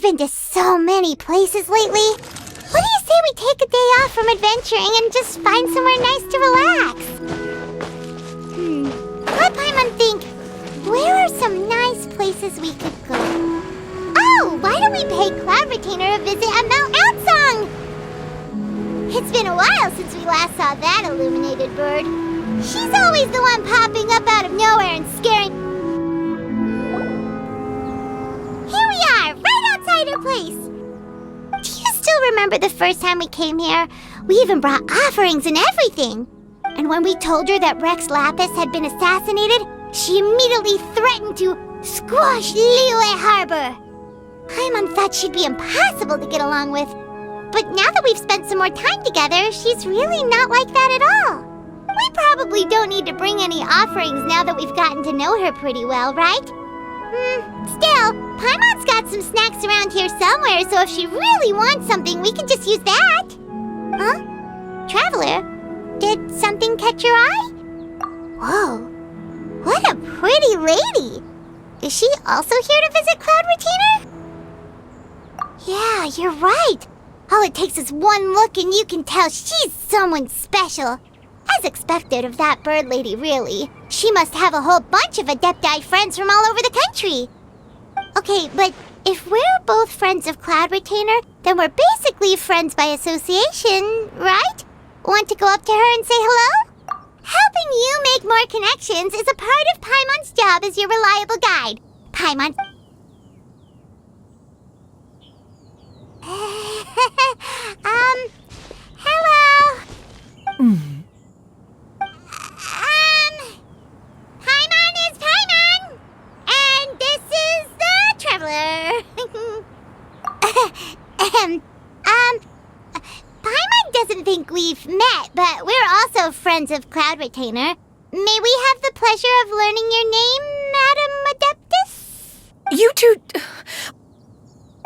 been to so many places lately. What do you say we take a day off from adventuring and just find somewhere nice to relax? Let Paimon think. Where are some nice places we could go? Oh, why don't we pay Cloud Retainer a visit at Mount Outsong? It's been a while since we last saw that illuminated bird. She's always the one popping up out of nowhere and scaring... Here we are, right outside her place. Do you still remember the first time we came here? We even brought offerings and everything. And when we told her that Rex Lapis had been assassinated, she immediately threatened to squash Liyue Harbor. Paimon thought she'd be impossible to get along with. But now that we've spent some more time together, she's really not like that at all. We probably don't need to bring any offerings now that we've gotten to know her pretty well, right? Still, Paimon's got some snacks around here somewhere, so if she really wants something, we can just use that. Huh? Traveler, did something catch your eye? Whoa, what a pretty lady! Is she also here to visit Cloud Retainer? Yeah, you're right. All it takes is one look and you can tell she's someone special. As expected of that bird lady, really. She must have a whole bunch of Adepti friends from all over the country. Okay, but if we're both friends of Cloud Retainer, then we're basically friends by association, right? Want to go up to her and say hello? Helping you make more connections is a part of Paimon's job as your reliable guide. Paimon... hello? Paimon is Paimon! And this is the Traveler. Paimon doesn't think we've met, but we're also friends of Cloud Retainer. May we have the pleasure of learning your name, Madam Adeptus? You two...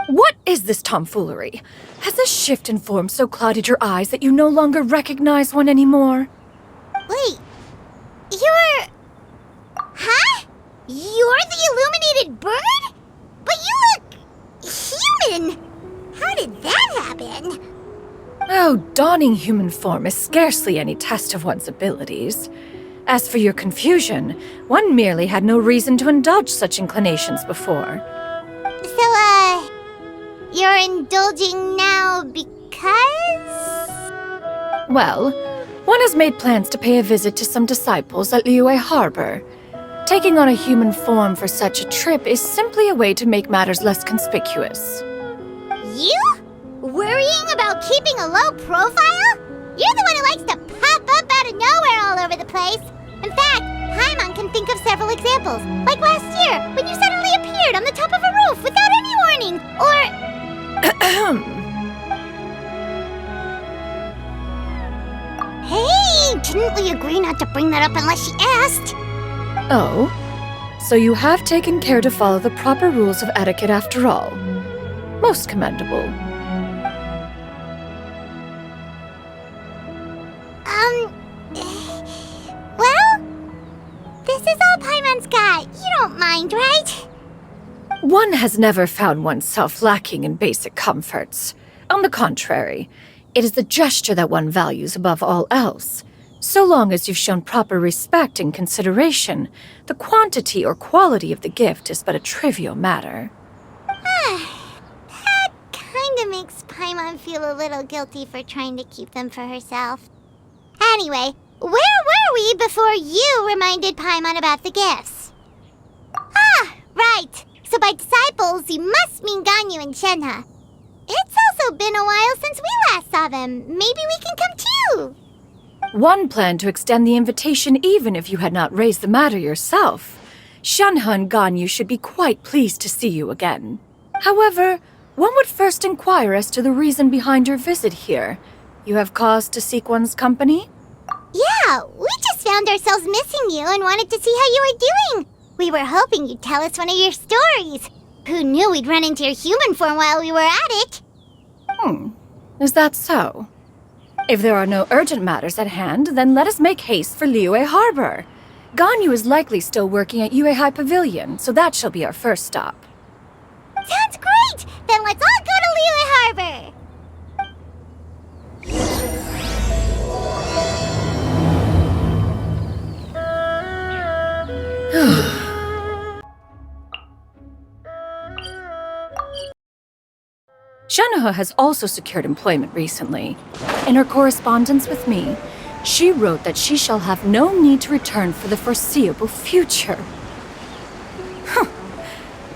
What is this tomfoolery? Has this shift in form so clouded your eyes that you no longer recognize one anymore? Wait, you're... Huh? You're the illuminated bird? But you look... human! How did that happen? Oh, donning human form is scarcely any test of one's abilities. As for your confusion, one merely had no reason to indulge such inclinations before. So, you're indulging now because... Well, one has made plans to pay a visit to some disciples at Liyue Harbor. Taking on a human form for such a trip is simply a way to make matters less conspicuous. You? Worrying about keeping a low profile? You're the one who likes to pop up out of nowhere all over the place. In fact, Paimon can think of several examples. Like last year, when you suddenly appeared on the top of a roof without any warning. Or... Hey, didn't we agree not to bring that up unless she asked? Oh? So you have taken care to follow the proper rules of etiquette after all. Most commendable. Well, this is all Paimon's got. You don't mind, right? One has never found oneself lacking in basic comforts. On the contrary, it is the gesture that one values above all else. So long as you've shown proper respect and consideration, the quantity or quality of the gift is but a trivial matter. That kinda makes Paimon feel a little guilty for trying to keep them for herself. Anyway, where were we before you reminded Paimon about the gifts? Ah, right. So by disciples, you must mean Ganyu and Shenhe. It's also been a while since we last saw them. Maybe we can come too. One planned to extend the invitation even if you had not raised the matter yourself. Shenhe and Ganyu should be quite pleased to see you again. However, one would first inquire as to the reason behind your visit here. You have cause to seek one's company? Yeah, we just found ourselves missing you and wanted to see how you were doing. We were hoping you'd tell us one of your stories. Who knew we'd run into your human form while we were at it? Is that so? If there are no urgent matters at hand, then let us make haste for Liyue Harbor. Ganyu is likely still working at Yuehai Pavilion, so that shall be our first stop. Sounds great! Then let's all go to Liyue Harbor! Shenhe has also secured employment recently. In her correspondence with me, she wrote that she shall have no need to return for the foreseeable future.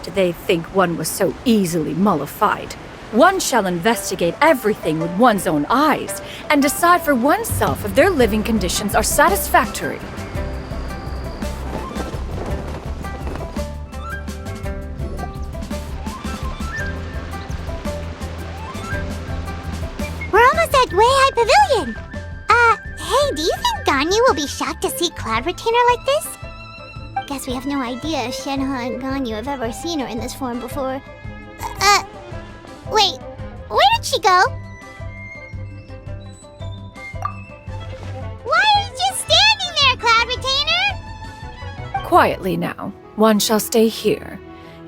Did they think one was so easily mollified? One shall investigate everything with one's own eyes and decide for oneself if their living conditions are satisfactory. We're almost at Weihai Pavilion! Hey, do you think Ganyu will be shocked to see Cloud Retainer like this? Guess we have no idea if Shenhe and Ganyu have ever seen her in this form before. Wait, where did she go? Why are you just standing there, Cloud Retainer? Quietly now. One shall stay here.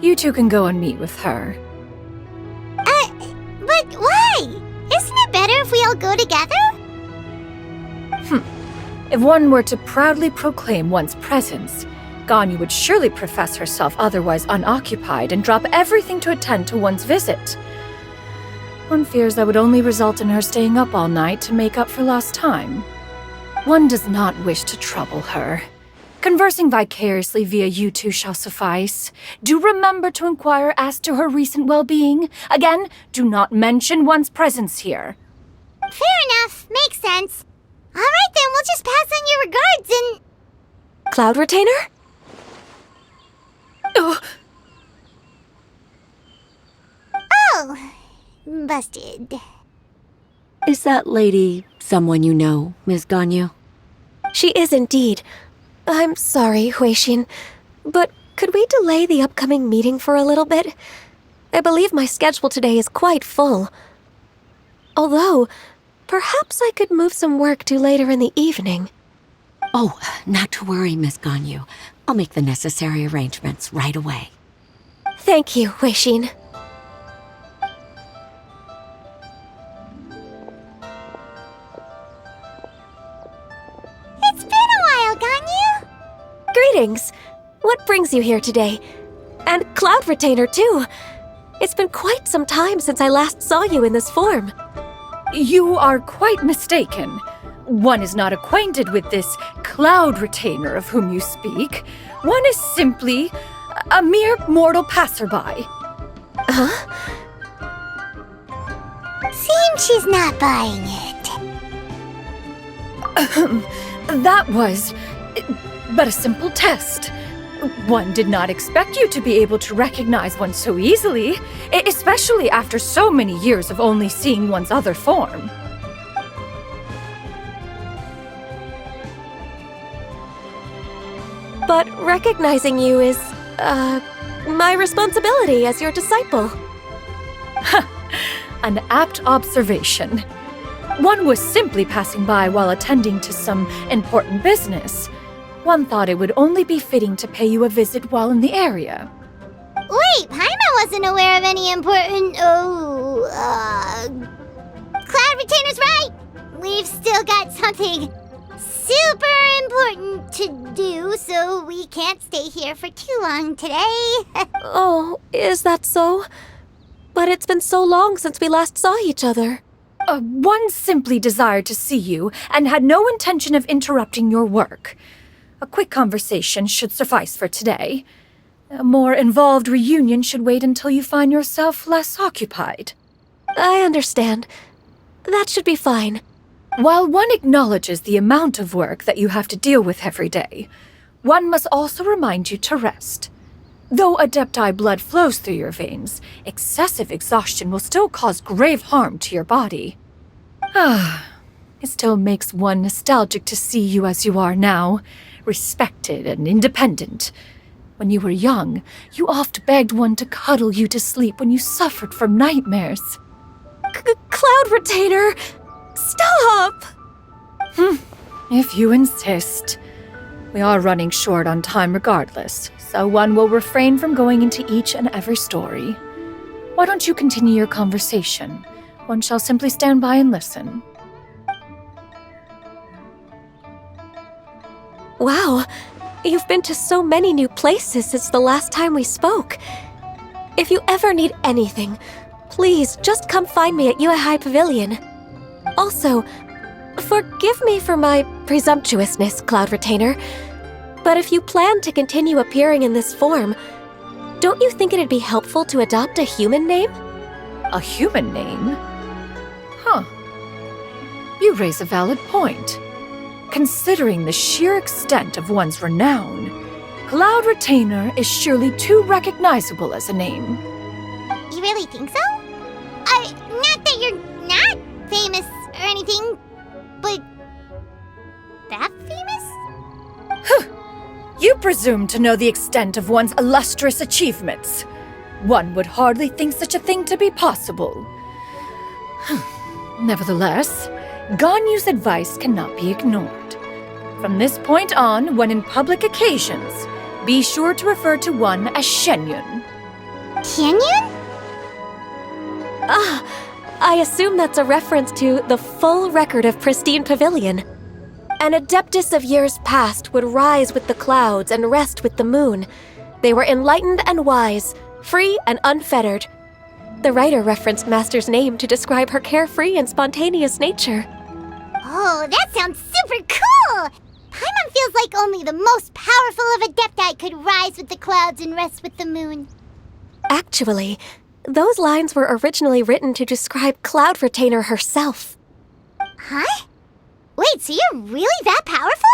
You two can go and meet with her. But why? Isn't it better if we all go together? If one were to proudly proclaim one's presence, Ganyu would surely profess herself otherwise unoccupied and drop everything to attend to one's visit. One fears that would only result in her staying up all night to make up for lost time. One does not wish to trouble her. Conversing vicariously via you two shall suffice. Do remember to inquire as to her recent well-being. Again, do not mention one's presence here. Fair enough. Makes sense. All right, then we'll just pass on your regards and... Cloud Retainer? Oh, busted. Is that lady someone you know, Ms. Ganyu? She is indeed. I'm sorry, Huixin, but could we delay the upcoming meeting for a little bit? I believe my schedule today is quite full. Although, perhaps I could move some work to later in the evening. Oh, not to worry, Ms. Ganyu. I'll make the necessary arrangements right away. Thank you, Huixin. It's been a while, Ganyu. Greetings. What brings you here today? And Cloud Retainer, too. It's been quite some time since I last saw you in this form. You are quite mistaken. One is not acquainted with this Cloud Retainer of whom you speak. One is simply a mere mortal passerby. Seems she's not buying it. That was but a simple test. One did not expect you to be able to recognize one so easily, especially after so many years of only seeing one's other form. But recognizing you is, my responsibility as your disciple. An apt observation. One was simply passing by while attending to some important business. One thought it would only be fitting to pay you a visit while in the area. Wait, Paimon wasn't aware of any important... Cloud Retainer's right! We've still got something super important to do, so we can't stay here for too long today. Oh, is that so? But it's been so long since we last saw each other. One simply desired to see you and had no intention of interrupting your work. A quick conversation should suffice for today. A more involved reunion should wait until you find yourself less occupied. I understand. That should be fine. While one acknowledges the amount of work that you have to deal with every day, one must also remind you to rest. Though Adepti blood flows through your veins, excessive exhaustion will still cause grave harm to your body. It still makes one nostalgic to see you as you are now, respected and independent. When you were young, you oft begged one to cuddle you to sleep when you suffered from nightmares. Cloud Retainer! Stop! If you insist. We are running short on time regardless, so one will refrain from going into each and every story. Why don't you continue your conversation? One shall simply stand by and listen. Wow, you've been to so many new places since the last time we spoke. If you ever need anything, please just come find me at UA Pavilion. Also, forgive me for my presumptuousness, Cloud Retainer, but if you plan to continue appearing in this form, don't you think it'd be helpful to adopt a human name? A human name? Huh. You raise a valid point. Considering the sheer extent of one's renown, Cloud Retainer is surely too recognizable as a name. You really think so? Not that you're not famous or anything, but that famous? You presume to know the extent of one's illustrious achievements. One would hardly think such a thing to be possible. Nevertheless, Ganyu's advice cannot be ignored. From this point on, when in public occasions, be sure to refer to one as XIANYUN. XIANYUN? I assume that's a reference to the full record of Pristine Pavilion. An adeptus of years past would rise with the clouds and rest with the moon. They were enlightened and wise, free and unfettered. The writer referenced Master's name to describe her carefree and spontaneous nature. Oh, that sounds super cool! Paimon feels like only the most powerful of Adepti could rise with the clouds and rest with the moon. Actually, those lines were originally written to describe Cloud Retainer herself. Huh? Wait, so you're really that powerful?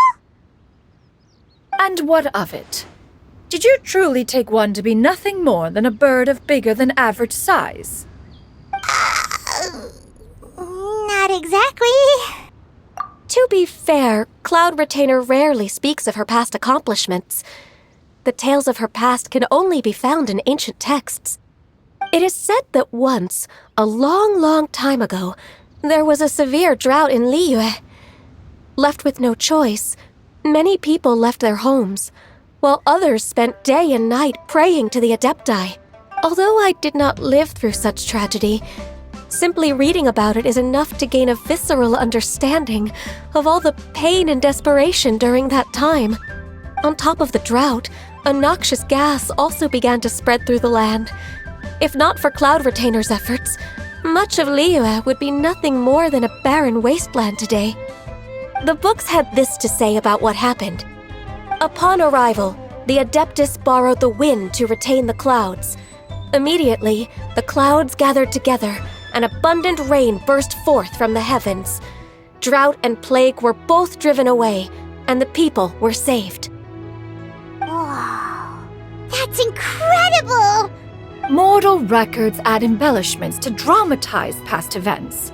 And what of it? Did you truly take one to be nothing more than a bird of bigger than average size? Not exactly. To be fair, Cloud Retainer rarely speaks of her past accomplishments. The tales of her past can only be found in ancient texts. It is said that once, a long time ago, there was a severe drought in Liyue. Left with no choice, many people left their homes, while others spent day and night praying to the Adepti. Although I did not live through such tragedy, simply reading about it is enough to gain a visceral understanding of all the pain and desperation during that time. On top of the drought, a noxious gas also began to spread through the land. If not for Cloud Retainer's efforts, much of Liyue would be nothing more than a barren wasteland today. The books had this to say about what happened. Upon arrival, the Adeptus borrowed the wind to retain the clouds. Immediately, the clouds gathered together, and abundant rain burst forth from the heavens. Drought and plague were both driven away, and the people were saved. Wow, that's incredible! Mortal records add embellishments to dramatize past events.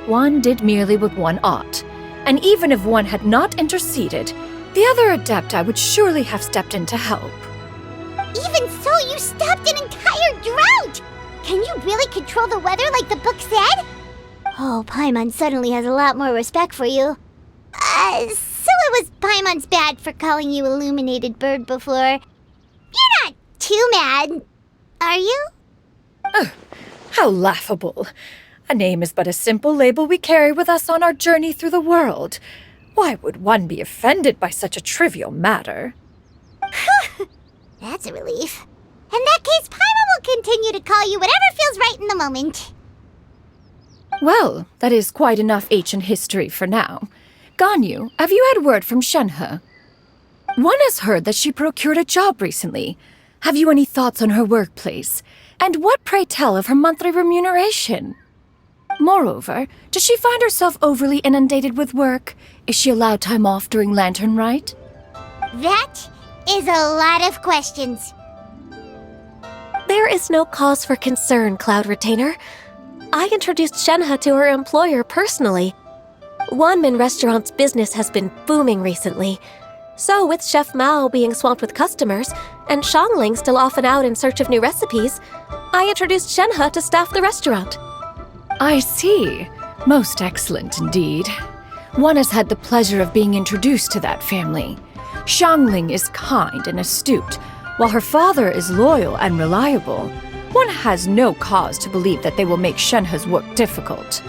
One did merely what one ought, and even if one had not interceded, the other Adepti would surely have stepped in to help. Even so, you stopped an entire drought! Can you really control the weather like the book said? Oh, Paimon suddenly has a lot more respect for you. So it was Paimon's bad for calling you Illuminated Bird before. You're not too mad, are you? How laughable. A name is but a simple label we carry with us on our journey through the world. Why would one be offended by such a trivial matter? That's a relief. In that case, Paimon will continue to call you whatever feels right in the moment. Well, that is quite enough ancient history for now. Ganyu, have you had word from Shenhe? One has heard that she procured a job recently. Have you any thoughts on her workplace? And what, pray tell, of her monthly remuneration? Moreover, does she find herself overly inundated with work? Is she allowed time off during Lantern Rite? That is a lot of questions. There is no cause for concern, Cloud Retainer. I introduced Shenhe to her employer personally. Wanmin Restaurant's business has been booming recently. So with Chef Mao being swamped with customers, and Shangling still off and out in search of new recipes, I introduced Shenhe to staff the restaurant. I see. Most excellent indeed. One has had the pleasure of being introduced to that family. Shangling is kind and astute, while her father is loyal and reliable. One has no cause to believe that they will make Shenhe's work difficult.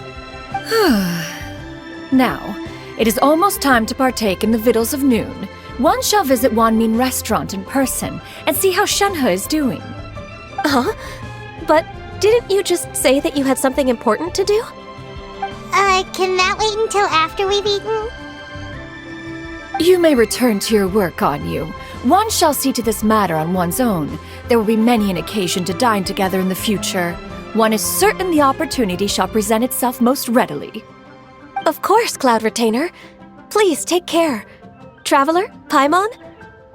Now, it is almost time to partake in the victuals of noon. One shall visit Wanmin restaurant in person and see how Shenhe is doing. Huh? But didn't you just say that you had something important to do? Can that wait until after we've eaten? You may return to your work, Anyu. One shall see to this matter on one's own. There will be many an occasion to dine together in the future. One is certain the opportunity shall present itself most readily. Of course, Cloud Retainer. Please take care. Traveler, Paimon,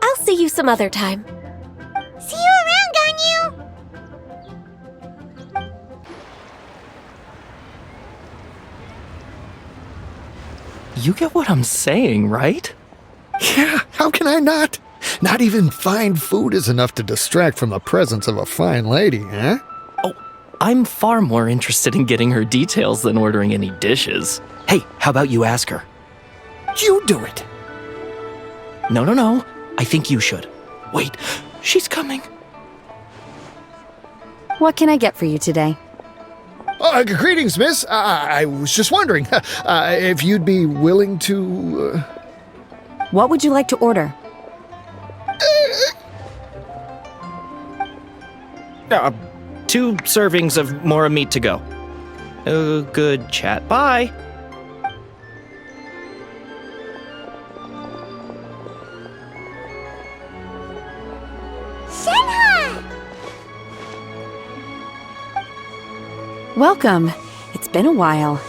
I'll see you some other time. See you around, Ganyu! You get what I'm saying, right? Yeah, how can I not? Not even fine food is enough to distract from the presence of a fine lady, eh? Oh, I'm far more interested in getting her details than ordering any dishes. Hey, how about you ask her? You do it! No. I think you should. Wait, she's coming. What can I get for you today? Greetings, miss. I was just wondering if you'd be willing to... What would you like to order? 2 servings of Mora meat to go. Good chat. Bye. Shenhe! Welcome. It's been a while.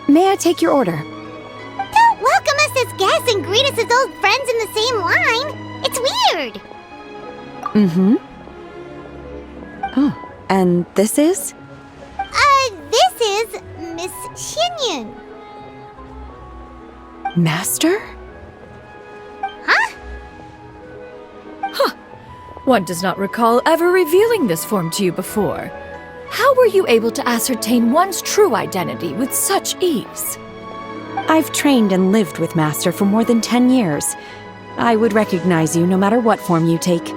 May I take your order? Don't welcome us as guests and greet us as old friends in the same line. It's weird. Mm-hmm. Oh, and this is? This is Miss XIANYUN. Master? Huh? One does not recall ever revealing this form to you before. How were you able to ascertain one's true identity with such ease? I've trained and lived with Master for more than 10 years. I would recognize you no matter what form you take.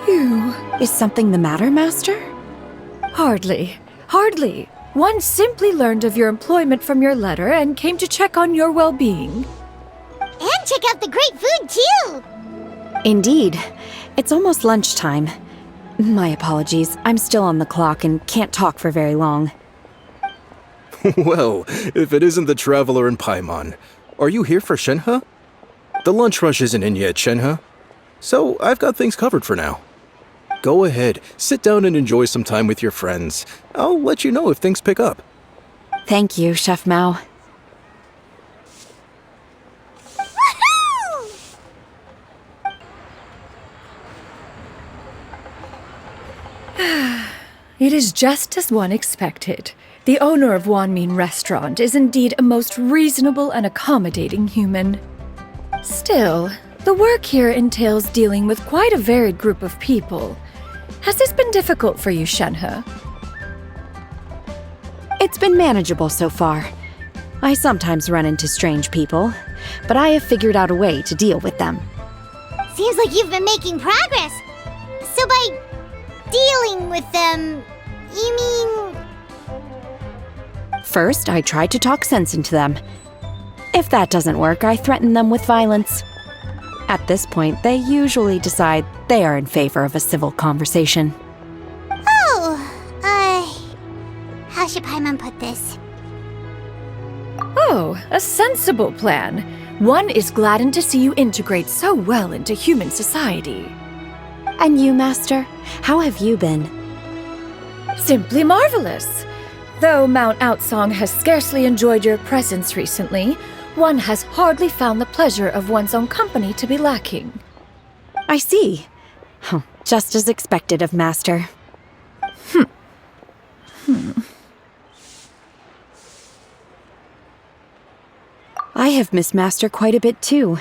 You... Is something the matter, Master? Hardly. One simply learned of your employment from your letter and came to check on your well-being. And check out the great food, too! Indeed. It's almost lunchtime. My apologies. I'm still on the clock and can't talk for very long. Well, if it isn't the Traveler and Paimon, are you here for Shenhe? The lunch rush isn't in yet, Shenhe. So I've got things covered for now. Go ahead, sit down and enjoy some time with your friends. I'll let you know if things pick up. Thank you, Chef Mao. Woohoo! It is just as one expected. The owner of Wanmin Restaurant is indeed a most reasonable and accommodating human. Still, the work here entails dealing with quite a varied group of people. Has this been difficult for you, Shenhe? It's been manageable so far. I sometimes run into strange people, but I have figured out a way to deal with them. Seems like you've been making progress. So by dealing with them, you mean... First, I try to talk sense into them. If that doesn't work, I threaten them with violence. At this point, they usually decide they are in favor of a civil conversation. How should Paimon put this? Oh, a sensible plan. One is gladdened to see you integrate so well into human society. And you, Master? How have you been? Simply marvelous. Though Mount Outsong has scarcely enjoyed your presence recently, one has hardly found the pleasure of one's own company to be lacking. I see. Just as expected of Master. I have missed Master quite a bit too.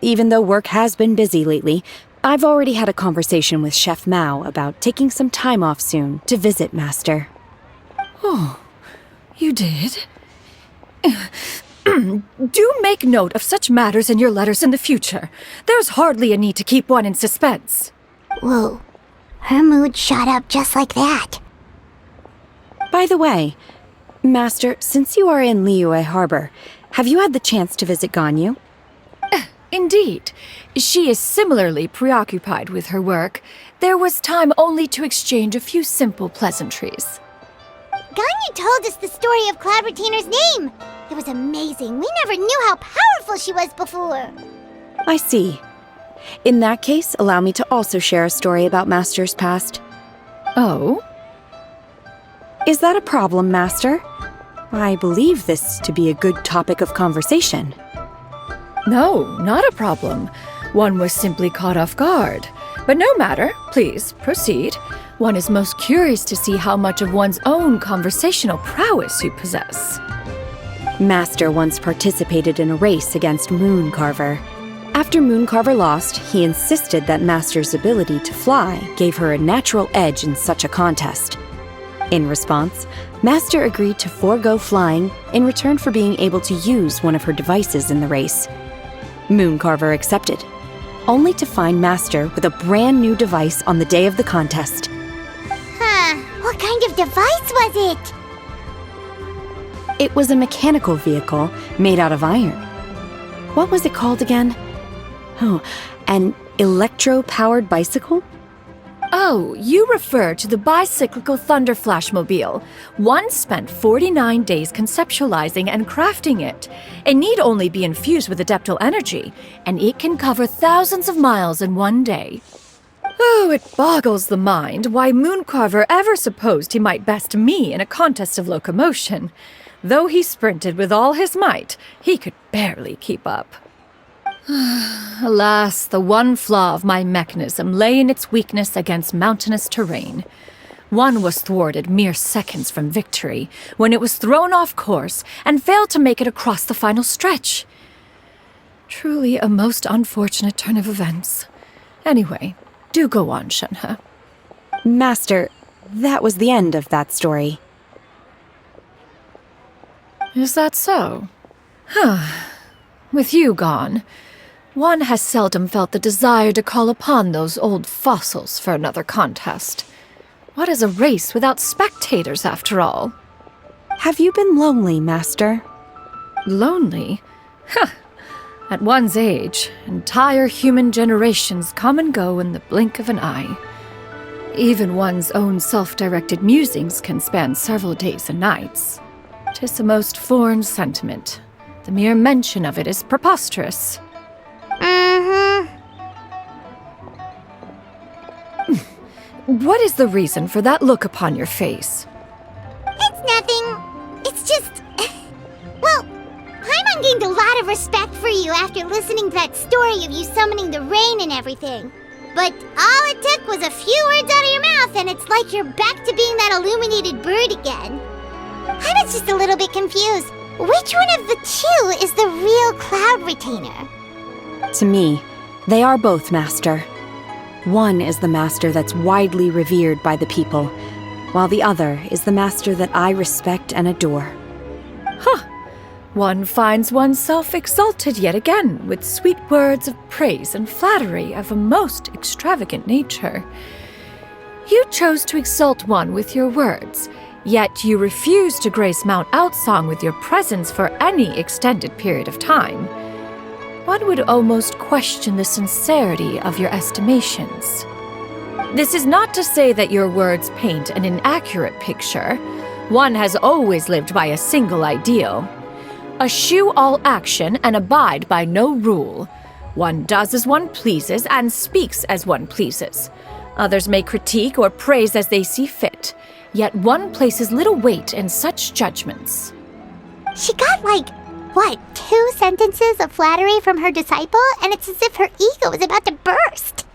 Even though work has been busy lately, I've already had a conversation with Chef Mao about taking some time off soon to visit Master. Oh, you did? Do make note of such matters in your letters in the future. There's hardly a need to keep one in suspense. Whoa. Her mood shot up just like that. By the way, Master, since you are in Liyue Harbor, have you had the chance to visit Ganyu? Indeed. She is similarly preoccupied with her work. There was time only to exchange a few simple pleasantries. Ganyu told us the story of Cloud Retainer's name. It was amazing. We never knew how powerful she was before. I see. In that case, allow me to also share a story about Master's past. Oh? Is that a problem, Master? I believe this to be a good topic of conversation. No, not a problem. One was simply caught off guard. But no matter, please, proceed. One is most curious to see how much of one's own conversational prowess you possess. Master once participated in a race against Mooncarver. After Mooncarver lost, he insisted that Master's ability to fly gave her a natural edge in such a contest. In response, Master agreed to forego flying in return for being able to use one of her devices in the race. Mooncarver accepted, only to find Master with a brand new device on the day of the contest. Huh, what kind of device was it? It was a mechanical vehicle made out of iron. What was it called again? Oh, an electro-powered bicycle? Oh, you refer to the bicyclical Thunder Flashmobile. One spent 49 days conceptualizing and crafting it. It need only be infused with adeptal energy, and it can cover thousands of miles in one day. Oh, it boggles the mind why Mooncarver ever supposed he might best me in a contest of locomotion. Though he sprinted with all his might, he could barely keep up. Alas, the one flaw of my mechanism lay in its weakness against mountainous terrain. One was thwarted mere seconds from victory, when it was thrown off course and failed to make it across the final stretch. Truly a most unfortunate turn of events. Anyway, do go on, Shenhe. Master, that was the end of that story. Is that so? With you gone, one has seldom felt the desire to call upon those old fossils for another contest. What is a race without spectators, after all? Have you been lonely, Master? Lonely? At one's age, entire human generations come and go in the blink of an eye. Even one's own self-directed musings can span several days and nights. 'Tis a most foreign sentiment. The mere mention of it is preposterous. What is the reason for that look upon your face? It's nothing. It's just... Well, Paimon gained a lot of respect for you after listening to that story of you summoning the rain and everything. But all it took was a few words out of your mouth and it's like you're back to being that illuminated bird again. I was just a little bit confused. Which one of the two is the real Cloud Retainer? To me, they are both, Master. One is the master that's widely revered by the people, while the other is the master that I respect and adore. One finds oneself exalted yet again with sweet words of praise and flattery of a most extravagant nature. You chose to exalt one with your words, yet you refuse to grace Mount Outsong with your presence for any extended period of time. One would almost question the sincerity of your estimations. This is not to say that your words paint an inaccurate picture. One has always lived by a single ideal. Eschew all action and abide by no rule. One does as one pleases and speaks as one pleases. Others may critique or praise as they see fit, yet one places little weight in such judgments. She got what, 2 sentences of flattery from her disciple, and it's as if her ego is about to burst.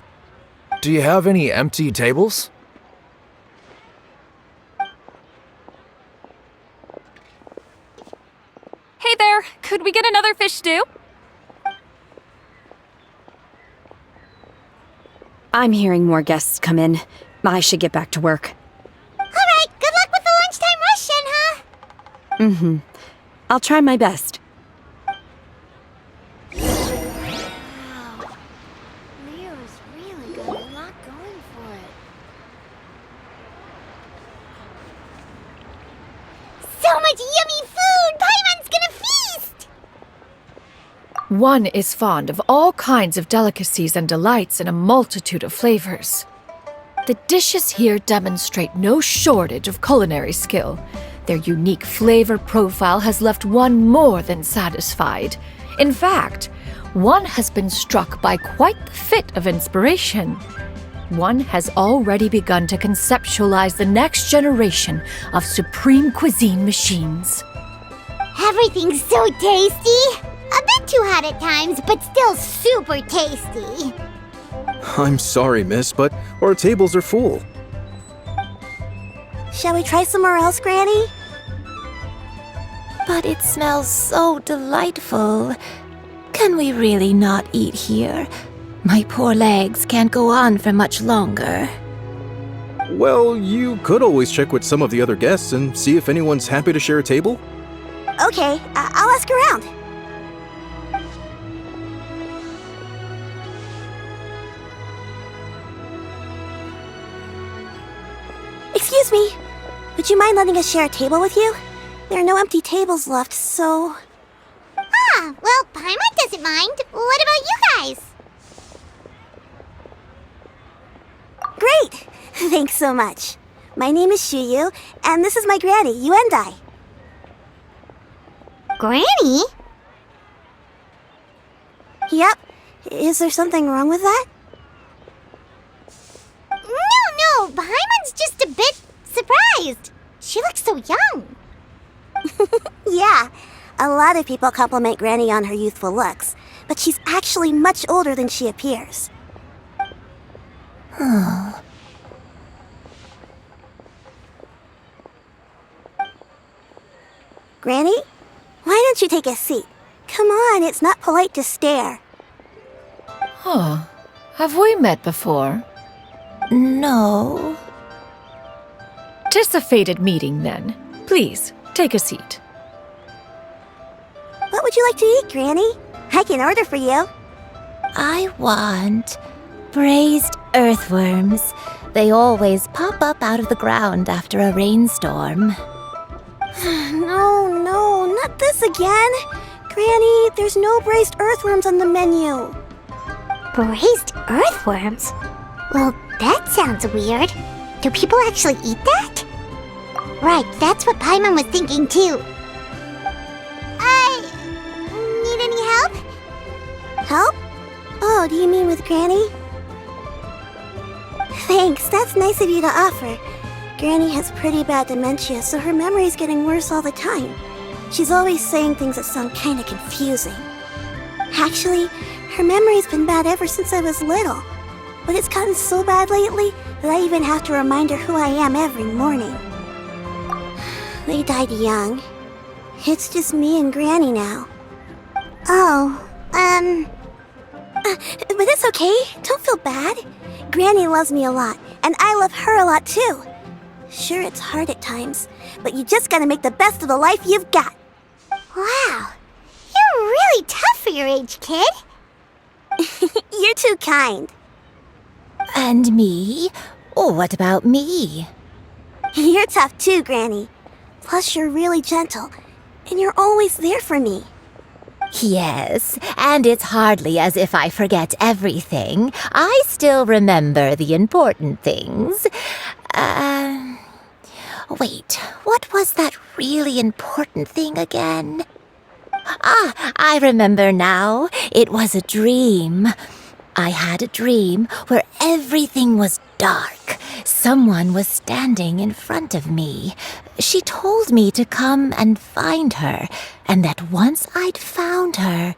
Do you have any empty tables? Hey there, could we get another fish stew? I'm hearing more guests come in. I should get back to work. All right, good luck with the lunchtime rush, Shenhe. Mm-hmm. I'll try my best. Leo is really good. A lot going for it. One is fond of all kinds of delicacies and delights in a multitude of flavors. The dishes here demonstrate no shortage of culinary skill. Their unique flavor profile has left one more than satisfied. In fact, one has been struck by quite the fit of inspiration. One has already begun to conceptualize the next generation of supreme cuisine machines. Everything's so tasty! A bit too hot at times, but still super tasty. I'm sorry, miss, but our tables are full. Shall we try somewhere else, Granny? But it smells so delightful. Can we really not eat here? My poor legs can't go on for much longer. Well, you could always check with some of the other guests and see if anyone's happy to share a table. Okay, I'll ask around. Excuse me, would you mind letting us share a table with you? There are no empty tables left, so... Ah, well, Paimon doesn't mind. What about you guys? Great! Thanks so much. My name is Shuyu, and this is my granny, Yuendai. Granny? Yep. Is there something wrong with that? No, Paimon's just a bit surprised. She looks so young. Yeah, a lot of people compliment Granny on her youthful looks, but she's actually much older than she appears. Granny? Why don't you take a seat? Come on, it's not polite to stare. Huh. Have we met before? No. 'Tis a fated meeting, then. Please, take a seat. What would you like to eat, Granny? I can order for you. I want braised earthworms. They always pop up out of the ground after a rainstorm. No, not this again. Granny, there's no braised earthworms on the menu. Braised earthworms? Well, that sounds weird. Do people actually eat that? Right, that's what Paimon was thinking too. Need any help? Help? Oh, do you mean with Granny? Thanks, that's nice of you to offer. Granny has pretty bad dementia, so her memory's getting worse all the time. She's always saying things that sound kinda confusing. Actually, her memory's been bad ever since I was little. But it's gotten so bad lately that I even have to remind her who I am every morning. They died young. It's just me and Granny now. But it's okay. Don't feel bad. Granny loves me a lot, and I love her a lot too. Sure, it's hard at times, but you just gotta make the best of the life you've got. Wow, you're really tough for your age, kid. You're too kind. And me? Oh, what about me? You're tough too, Granny. Plus, you're really gentle, and you're always there for me. Yes, and it's hardly as if I forget everything. I still remember the important things. Wait, what was that really important thing again? Ah, I remember now. It was a dream. I had a dream where everything was dark. Someone was standing in front of me. She told me to come and find her, and that once I'd found her,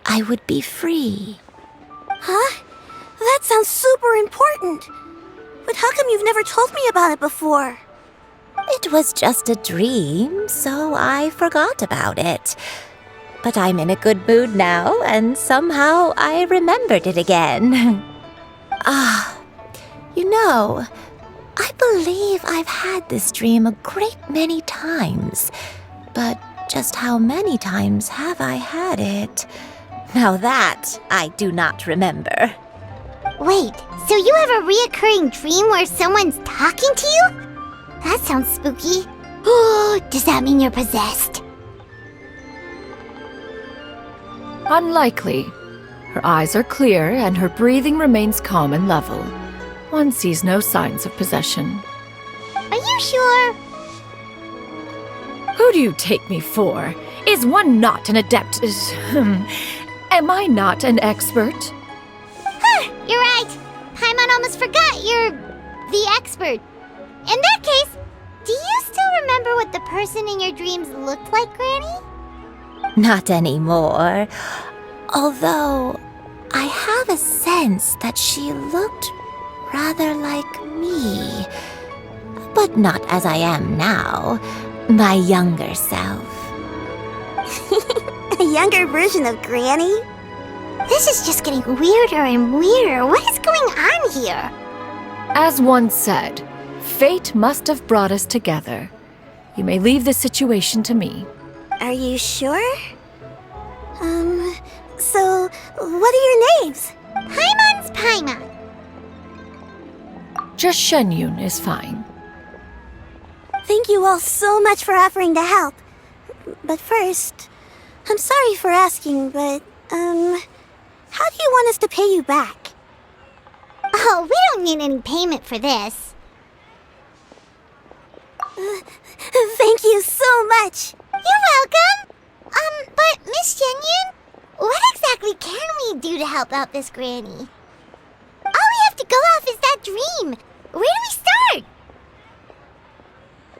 I would be free. Huh? That sounds super important. But how come you've never told me about it before? It was just a dream, so I forgot about it. But I'm in a good mood now, and somehow I remembered it again. You know, I believe I've had this dream a great many times. But just how many times have I had it? Now that I do not remember. Wait, so you have a reoccurring dream where someone's talking to you? That sounds spooky. Oh, does that mean you're possessed? Unlikely. Her eyes are clear and her breathing remains calm and level. One sees no signs of possession. Are you sure? Who do you take me for? Is one not an adept? Am I not an expert? Huh, you're right. Paimon almost forgot you're the expert. In that case, do you still remember what the person in your dreams looked like, Granny? Not anymore. Although, I have a sense that she looked rather like me. But not as I am now. My younger self. A younger version of Granny? This is just getting weirder and weirder. What is going on here? As one said, fate must have brought us together. You may leave this situation to me. Are you sure? So, what are your names? Paimon's Paimon. Just XIANYUN is fine. Thank you all so much for offering to help. But first, I'm sorry for asking, but, how do you want us to pay you back? Oh, we don't need any payment for this. Thank you so much. You're welcome. But Miss XIANYUN, what exactly can we do to help out this granny? All we have to go off is that dream. Where do we start?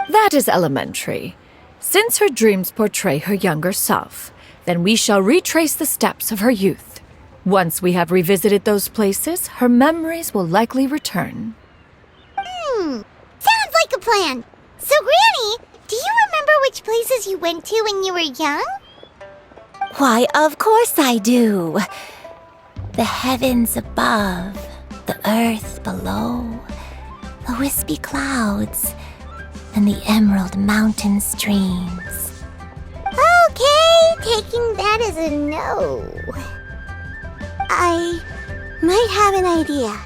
That is elementary. Since her dreams portray her younger self, then we shall retrace the steps of her youth. Once we have revisited those places, her memories will likely return. Sounds like a plan. So, Granny, do you remember which places you went to when you were young? Why, of course I do. The heavens above, the earth below, the wispy clouds, and the emerald mountain streams. Okay, taking that as a no. I might have an idea.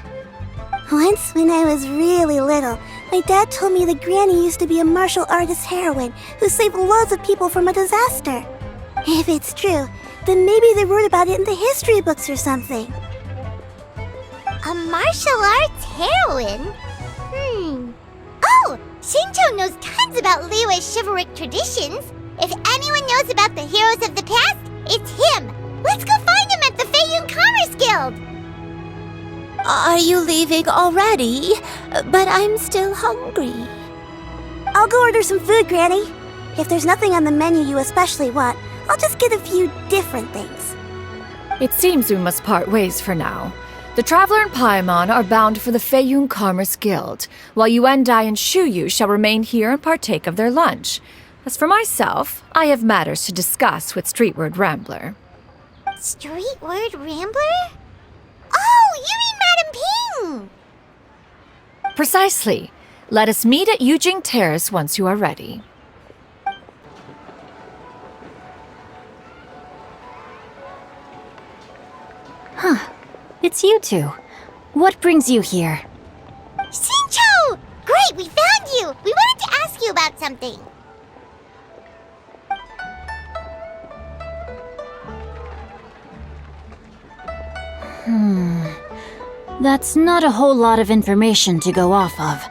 Once, when I was really little, my dad told me that Granny used to be a martial artist heroine who saved loads of people from a disaster. If it's true, then maybe they wrote about it in the history books or something. A martial arts heroine? Oh, Shinto knows tons about Liyue's chivalric traditions. If anyone knows about the heroes of the past, it's him. Let's go find him at the Feiyun Commerce Guild. Are you leaving already? But I'm still hungry. I'll go order some food, Granny. If there's nothing on the menu you especially want, I'll just get a few different things. It seems we must part ways for now. The Traveler and Paimon are bound for the Feiyun Commerce Guild, while Yuendai and Shuyu shall remain here and partake of their lunch. As for myself, I have matters to discuss with Streetward Rambler. Streetward Rambler? Oh, you mean Madam Ping! Precisely. Let us meet at Yujing Terrace once you are ready. It's you two. What brings you here? Shincho! Great, we found you! We wanted to ask you about something. That's not a whole lot of information to go off of.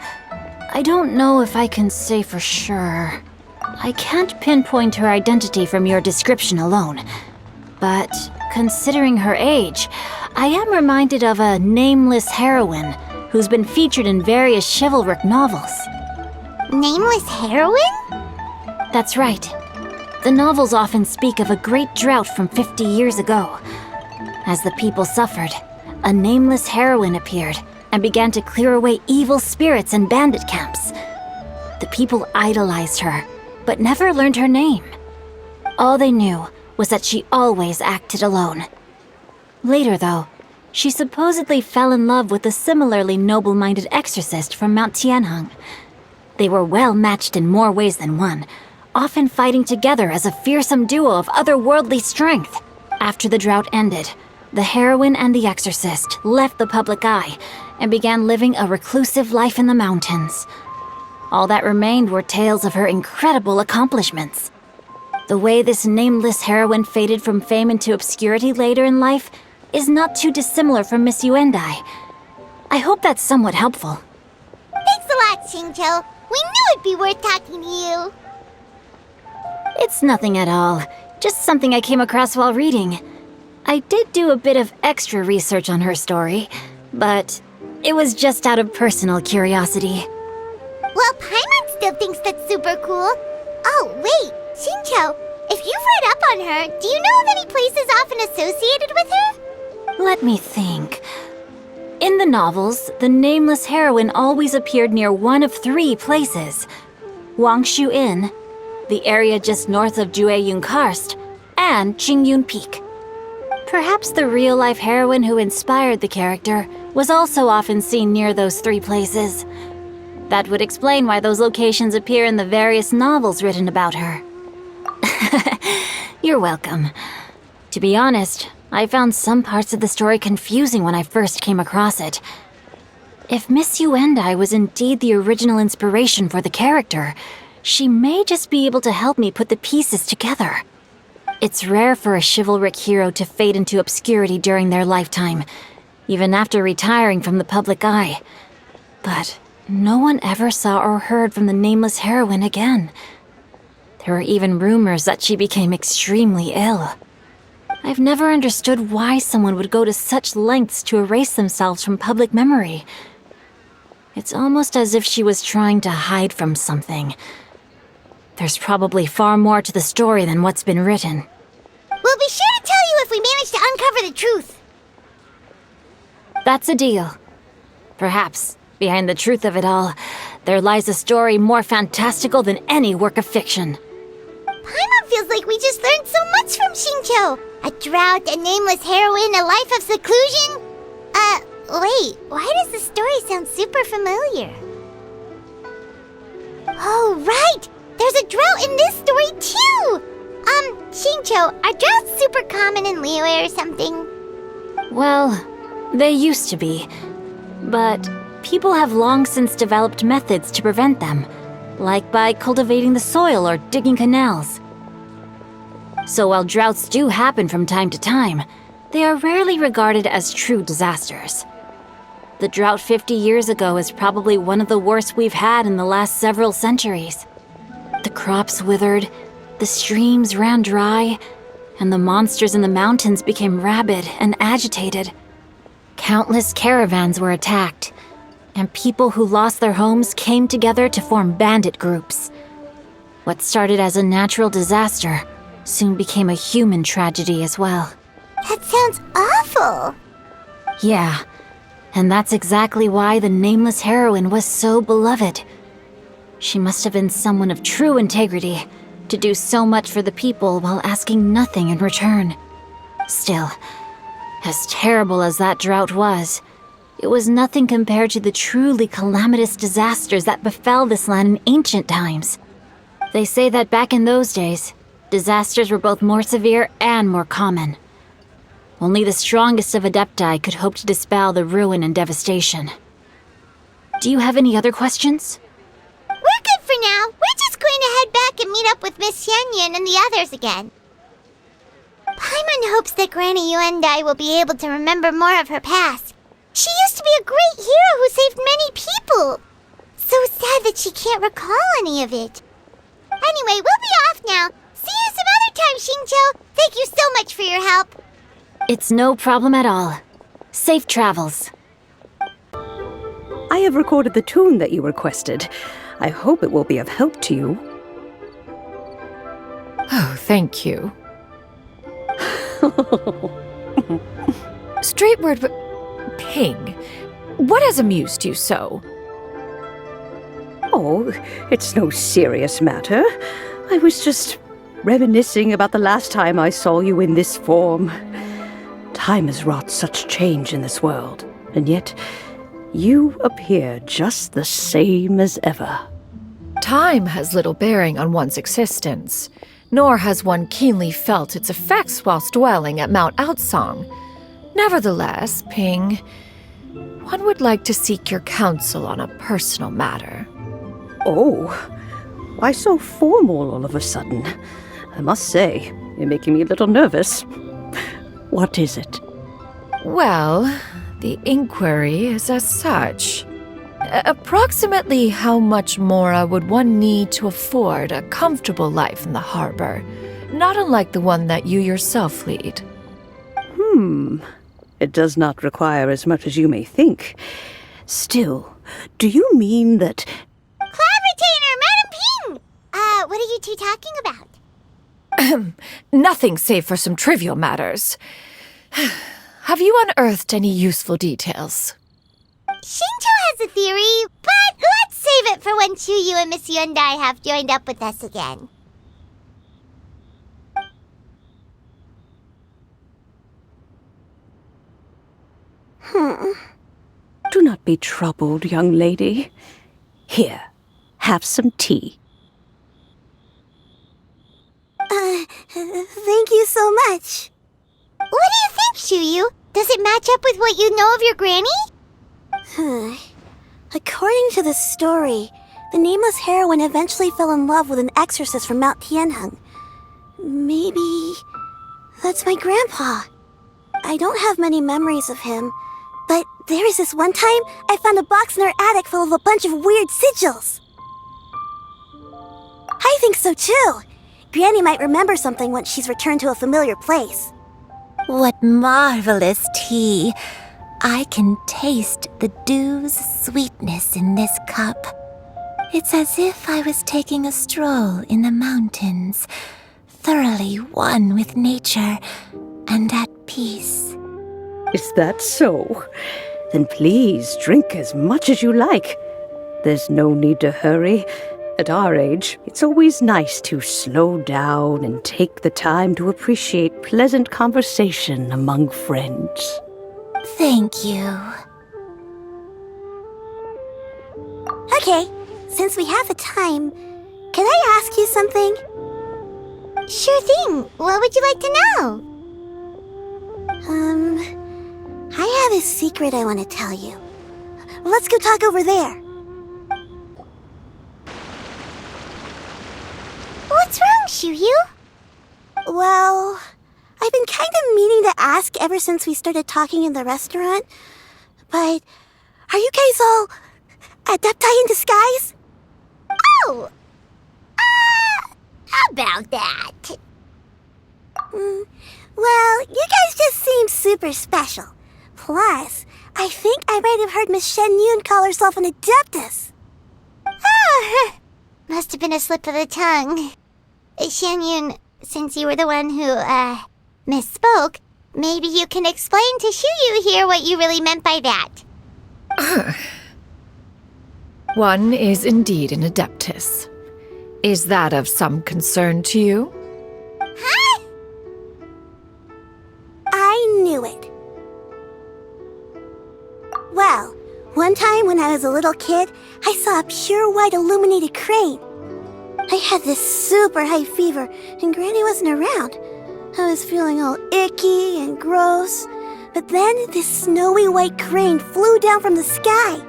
I don't know if I can say for sure. I can't pinpoint her identity from your description alone. But considering her age, I am reminded of a nameless heroine who's been featured in various chivalric novels. Nameless heroine? That's right. The novels often speak of a great drought from 50 years ago. As the people suffered, a nameless heroine appeared and began to clear away evil spirits in bandit camps. The people idolized her, but never learned her name. All they knew was that she always acted alone. Later, though, she supposedly fell in love with a similarly noble-minded exorcist from Mount Tianheng. They were well matched in more ways than one, often fighting together as a fearsome duo of otherworldly strength. After the drought ended, the heroine and the exorcist left the public eye and began living a reclusive life in the mountains. All that remained were tales of her incredible accomplishments. The way this nameless heroine faded from fame into obscurity later in life is not too dissimilar from Miss Yuendai. I hope that's somewhat helpful. Thanks a lot, Xingqiu. We knew it'd be worth talking to you. It's nothing at all. Just something I came across while reading. I did do a bit of extra research on her story, but it was just out of personal curiosity. Well, Paimon still thinks that's super cool. Oh, wait, Xingqiu, if you've read up on her, do you know of any places often associated with her? Let me think. In the novels, the nameless heroine always appeared near one of 3 places. Wangshu Inn, the area just north of GENSHIN Karst, and XIANYUN Peak. Perhaps the real-life heroine who inspired the character was also often seen near those 3 places. That would explain why those locations appear in the various novels written about her. You're welcome. To be honest, I found some parts of the story confusing when I first came across it. If Miss Yuendai was indeed the original inspiration for the character, she may just be able to help me put the pieces together. It's rare for a chivalric hero to fade into obscurity during their lifetime, even after retiring from the public eye. But no one ever saw or heard from the nameless heroine again. There were even rumors that she became extremely ill. I've never understood why someone would go to such lengths to erase themselves from public memory. It's almost as if she was trying to hide from something. There's probably far more to the story than what's been written. We'll be sure to tell you if we manage to uncover the truth. That's a deal. Perhaps, behind the truth of it all, there lies a story more fantastical than any work of fiction. Paimon feels like we just learned so much from Xingqiu. A drought, a nameless heroine, a life of seclusion. Wait, why does the story sound super familiar? Oh, right! There's a drought in this story, too! Xingqiu, are droughts super common in Liyue or something? Well, they used to be. But people have long since developed methods to prevent them, like by cultivating the soil or digging canals. So while droughts do happen from time to time, they are rarely regarded as true disasters. The drought 50 years ago is probably one of the worst we've had in the last several centuries. The crops withered, the streams ran dry, and the monsters in the mountains became rabid and agitated. Countless caravans were attacked, and people who lost their homes came together to form bandit groups. What started as a natural disaster soon became a human tragedy as well. That sounds awful. Yeah, and that's exactly why the nameless heroine was so beloved. She must have been someone of true integrity to do so much for the people while asking nothing in return. Still, as terrible as that drought was, it was nothing compared to the truly calamitous disasters that befell this land in ancient times. They say that back in those days, disasters were both more severe and more common. Only the strongest of Adepti could hope to dispel the ruin and devastation. Do you have any other questions? We're good for now. We're just going to head back and meet up with Miss XIANYUN and the others again. Paimon hopes that Granny Yuendai will be able to remember more of her past. She used to be a great hero who saved many people. So sad that she can't recall any of it. Anyway, we'll be off now. See you some other time, Xingqiu. Thank you so much for your help. It's no problem at all. Safe travels. I have recorded the tune that you requested. I hope it will be of help to you. Oh, thank you. Straight word, but Ping, what has amused you so? Oh, it's no serious matter. I was just reminiscing about the last time I saw you in this form. Time has wrought such change in this world, and yet you appear just the same as ever. Time has little bearing on one's existence, nor has one keenly felt its effects whilst dwelling at Mount Outsong. Nevertheless, Ping, one would like to seek your counsel on a personal matter. Oh, why so formal all of a sudden? I must say, you're making me a little nervous. What is it? Well, the inquiry is as such. Approximately how much more would one need to afford a comfortable life in the harbor, not unlike the one that you yourself lead? It does not require as much as you may think. Still, do you mean that... Cloud Retainer, Madam Ping! What are you two talking about? Nothing save for some trivial matters. Have you unearthed any useful details? Shinjo has a theory, but let's save it for when Chuyu and Miss Yundai have joined up with us again. Do not be troubled, young lady. Here, have some tea. Thank you so much. What do you think, Chuyu? Does it match up with what you know of your granny? According to the story, the nameless heroine eventually fell in love with an exorcist from Mount Tianheng. Maybe that's my grandpa. I don't have many memories of him, but there was this one time I found a box in our attic full of a bunch of weird sigils. I think so too. Granny might remember something once she's returned to a familiar place. What marvelous tea! I can taste the dew's sweetness in this cup. It's as if I was taking a stroll in the mountains, thoroughly one with nature and at peace. Is that so? Then please drink as much as you like. There's no need to hurry. At our age, it's always nice to slow down and take the time to appreciate pleasant conversation among friends. Thank you. Okay, since we have the time, can I ask you something? Sure thing. What would you like to know? I have a secret I want to tell you. Let's go talk over there. What's wrong, Chuyu? Well, I've been kind of meaning to ask ever since we started talking in the restaurant. But are you guys all adepti in disguise? Oh! About that. Well, you guys just seem super special. Plus, I think I might have heard Miss XIANYUN call herself an adeptus. Oh, must have been a slip of the tongue. XIANYUN, since you were the one who, misspoke, maybe you can explain to Chuyu here what you really meant by that. One is indeed an adeptus. Is that of some concern to you? Huh? I knew it. Well, one time when I was a little kid, I saw a pure white illuminated crane. I had this super high fever, and Granny wasn't around. I was feeling all icky and gross. But then this snowy white crane flew down from the sky.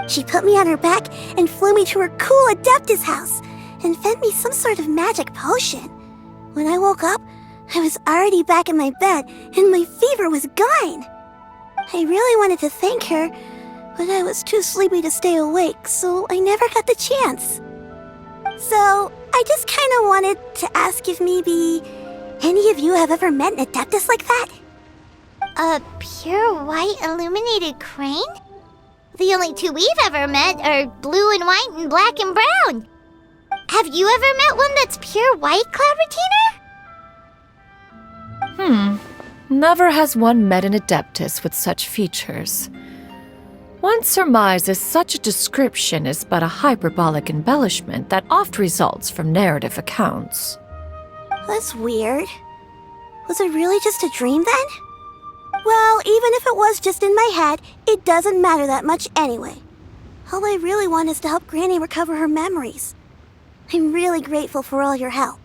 She put me on her back and flew me to her cool Adeptus house and fed me some sort of magic potion. When I woke up, I was already back in my bed and my fever was gone. I really wanted to thank her, but I was too sleepy to stay awake, so I never got the chance. So, I just kind of wanted to ask if maybe any of you have ever met an Adeptus like that? A pure white illuminated crane? The only two we've ever met are blue and white and black and brown. Have you ever met one that's pure white, Cloud Retainer? Never has one met an adeptus with such features. One surmises such a description is but a hyperbolic embellishment that oft results from narrative accounts. That's weird. Was it really just a dream then? Well, even if it was just in my head, it doesn't matter that much anyway. All I really want is to help Granny recover her memories. I'm really grateful for all your help.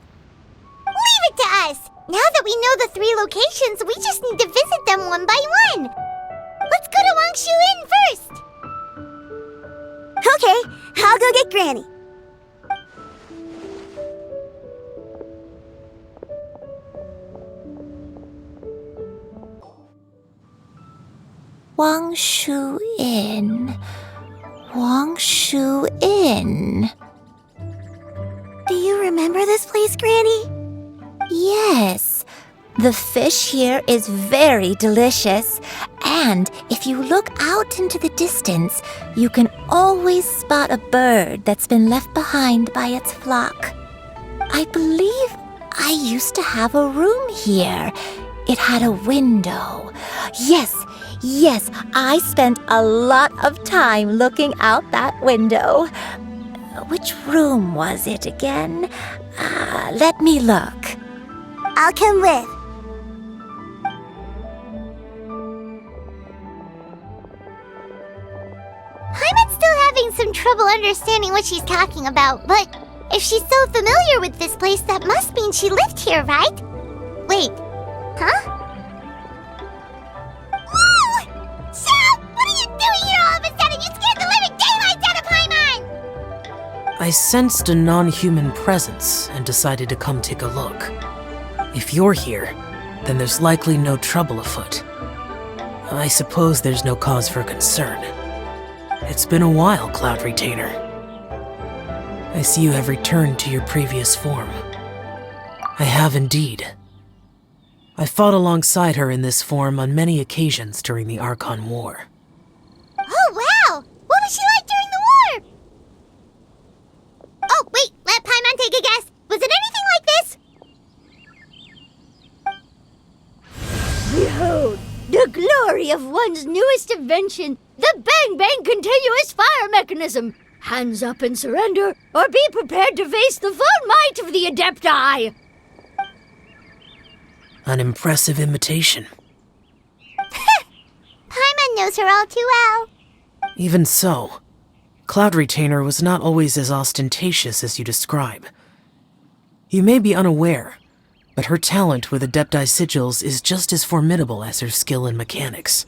Leave it to us! Now that we know the 3 locations, we just need to visit them one by one. Let's go to Wangshu Inn first. Okay, I'll go get Granny. Wangshu Inn. Wangshu Inn. Do you remember this place, Granny? Yes. The fish here is very delicious, and if you look out into the distance, you can always spot a bird that's been left behind by its flock. I believe I used to have a room here. It had a window. Yes, I spent a lot of time looking out that window. Which room was it again? Let me look. I'll come with. Paimon's still having some trouble understanding what she's talking about, but if she's so familiar with this place, that must mean she lived here, right? Wait, huh? Whoa! Shao! What are you doing here all of a sudden? You scared the living daylights out of Paimon! I sensed a non-human presence and decided to come take a look. If you're here, then there's likely no trouble afoot. I suppose there's no cause for concern. It's been a while, Cloud Retainer. I see you have returned to your previous form. I have indeed. I fought alongside her in this form on many occasions during the Archon War. Oh, wow! What was she like during the war? Oh, wait, let Paimon take a guess. Was it anything like this? Behold, the glory of one's newest invention, the Bang Bang Continuous Fire Mechanism. Hands up and surrender, or be prepared to face the full might of the Adepti. An impressive imitation. Paimon knows her all too well. Even so, Cloud Retainer was not always as ostentatious as you describe. You may be unaware, but her talent with Adepti sigils is just as formidable as her skill in mechanics.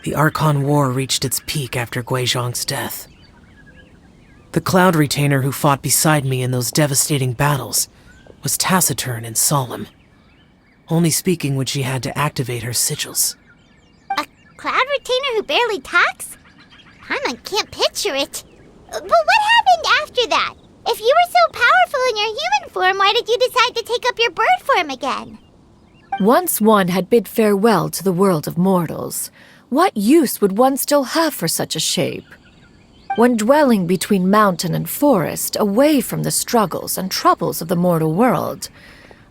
The Archon War reached its peak after Guizhong's death. The Cloud Retainer who fought beside me in those devastating battles was taciturn and solemn, only speaking when she had to activate her sigils. A Cloud Retainer who barely talks? Paimon can't picture it. But what happened after that? If you were so powerful in your human form, why did you decide to take up your bird form again? Once one had bid farewell to the world of mortals, what use would one still have for such a shape? When dwelling between mountain and forest, away from the struggles and troubles of the mortal world,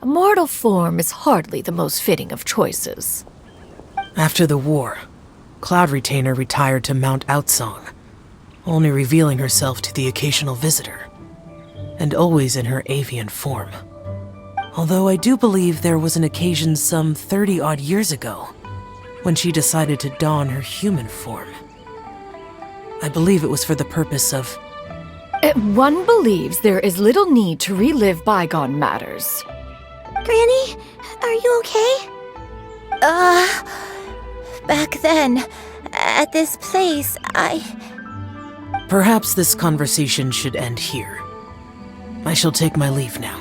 a mortal form is hardly the most fitting of choices. After the war, Cloud Retainer retired to Mount Outsong, only revealing herself to the occasional visitor, and always in her avian form. Although I do believe there was an occasion some 30-odd years ago when she decided to don her human form. I believe it was for the purpose of... One believes there is little need to relive bygone matters. Granny, are you okay? Back then, at this place, Perhaps this conversation should end here. I shall take my leave now.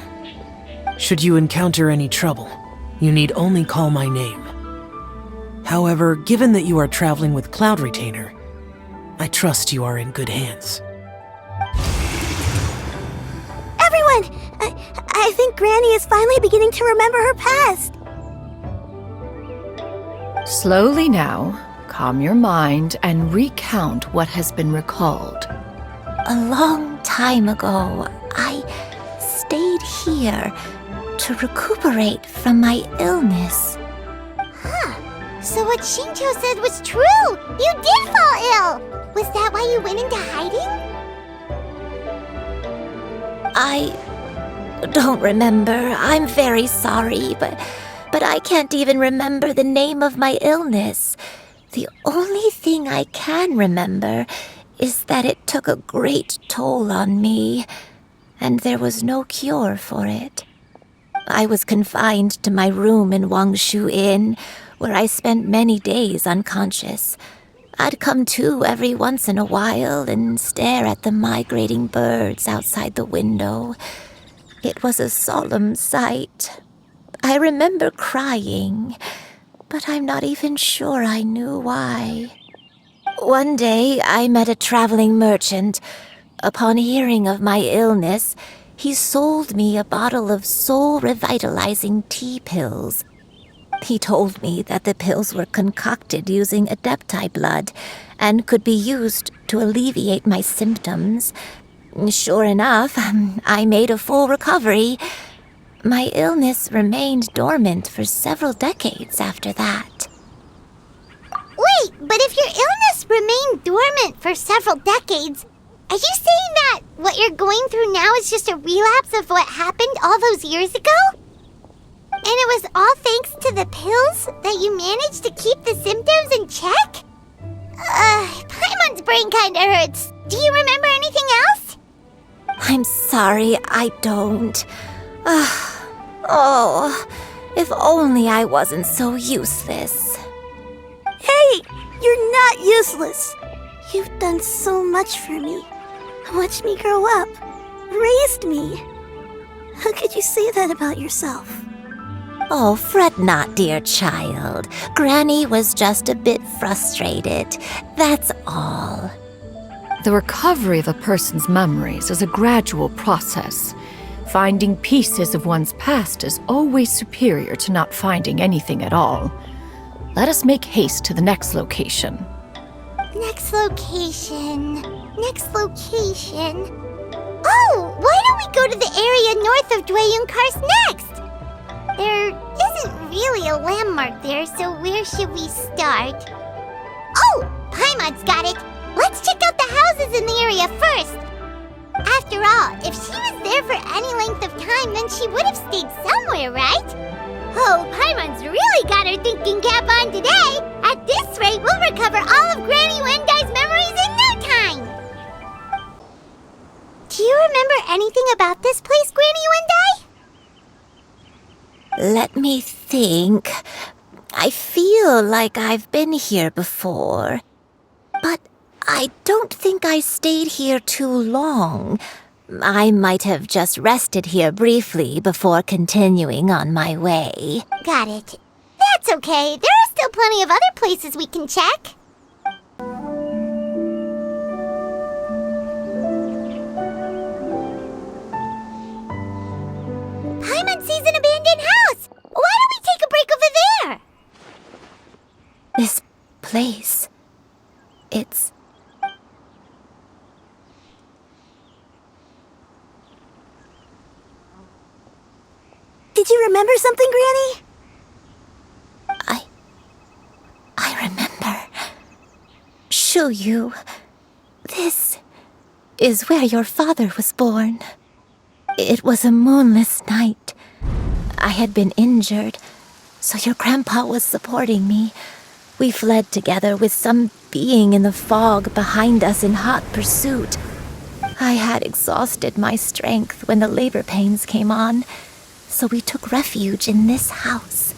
Should you encounter any trouble, you need only call my name. However, given that you are traveling with Cloud Retainer, I trust you are in good hands. Everyone! I think Granny is finally beginning to remember her past. Slowly now, calm your mind and recount what has been recalled. A long time ago, I stayed here to recuperate from my illness. Huh. So what Shinto said was true! You did fall ill! Was that why you went into hiding? I don't remember. I'm very sorry, but I can't even remember the name of my illness. The only thing I can remember is that it took a great toll on me, and there was no cure for it. I was confined to my room in Wangshu Inn, where I spent many days unconscious. I'd come to every once in a while and stare at the migrating birds outside the window. It was a solemn sight. I remember crying, but I'm not even sure I knew why. One day, I met a traveling merchant. Upon hearing of my illness, he sold me a bottle of soul-revitalizing tea pills. He told me that the pills were concocted using Adepti blood and could be used to alleviate my symptoms. Sure enough, I made a full recovery. My illness remained dormant for several decades after that. Wait, but if your illness remained dormant for several decades, are you saying that what you're going through now is just a relapse of what happened all those years ago? And it was all thanks to the pills that you managed to keep the symptoms in check? Paimon's brain kinda hurts. Do you remember anything else? I'm sorry, I don't. Oh, if only I wasn't so useless. Hey, you're not useless. You've done so much for me. Watched me grow up. Raised me. How could you say that about yourself? Oh, fret not, dear child. Granny was just a bit frustrated. That's all. The recovery of a person's memories is a gradual process. Finding pieces of one's past is always superior to not finding anything at all. Let us make haste to the next location. Next location. Oh, why don't we go to the area north of GENSHIN next? There isn't really a landmark there, so where should we start? Oh, Paimon's got it. Let's check out the houses in the area first. After all, if she was there for any length of time, then she would have stayed somewhere, right? Oh, Paimon's really got her thinking cap on today. At this rate, we'll recover all of Granny Wendai's memories in no time. Do you remember anything about this place, Granny Wendai? Let me think. I feel like I've been here before. But I don't think I stayed here too long. I might have just rested here briefly before continuing on my way. Got it. That's okay. There are still plenty of other places we can check. Paimon sees an abandoned house. Why don't we take a break over there? This place, it's... Did you remember something, Granny? I remember. Shuyu, this is where your father was born. It was a moonless night. I had been injured, so your grandpa was supporting me. We fled together with some being in the fog behind us in hot pursuit. I had exhausted my strength when the labor pains came on, so we took refuge in this house.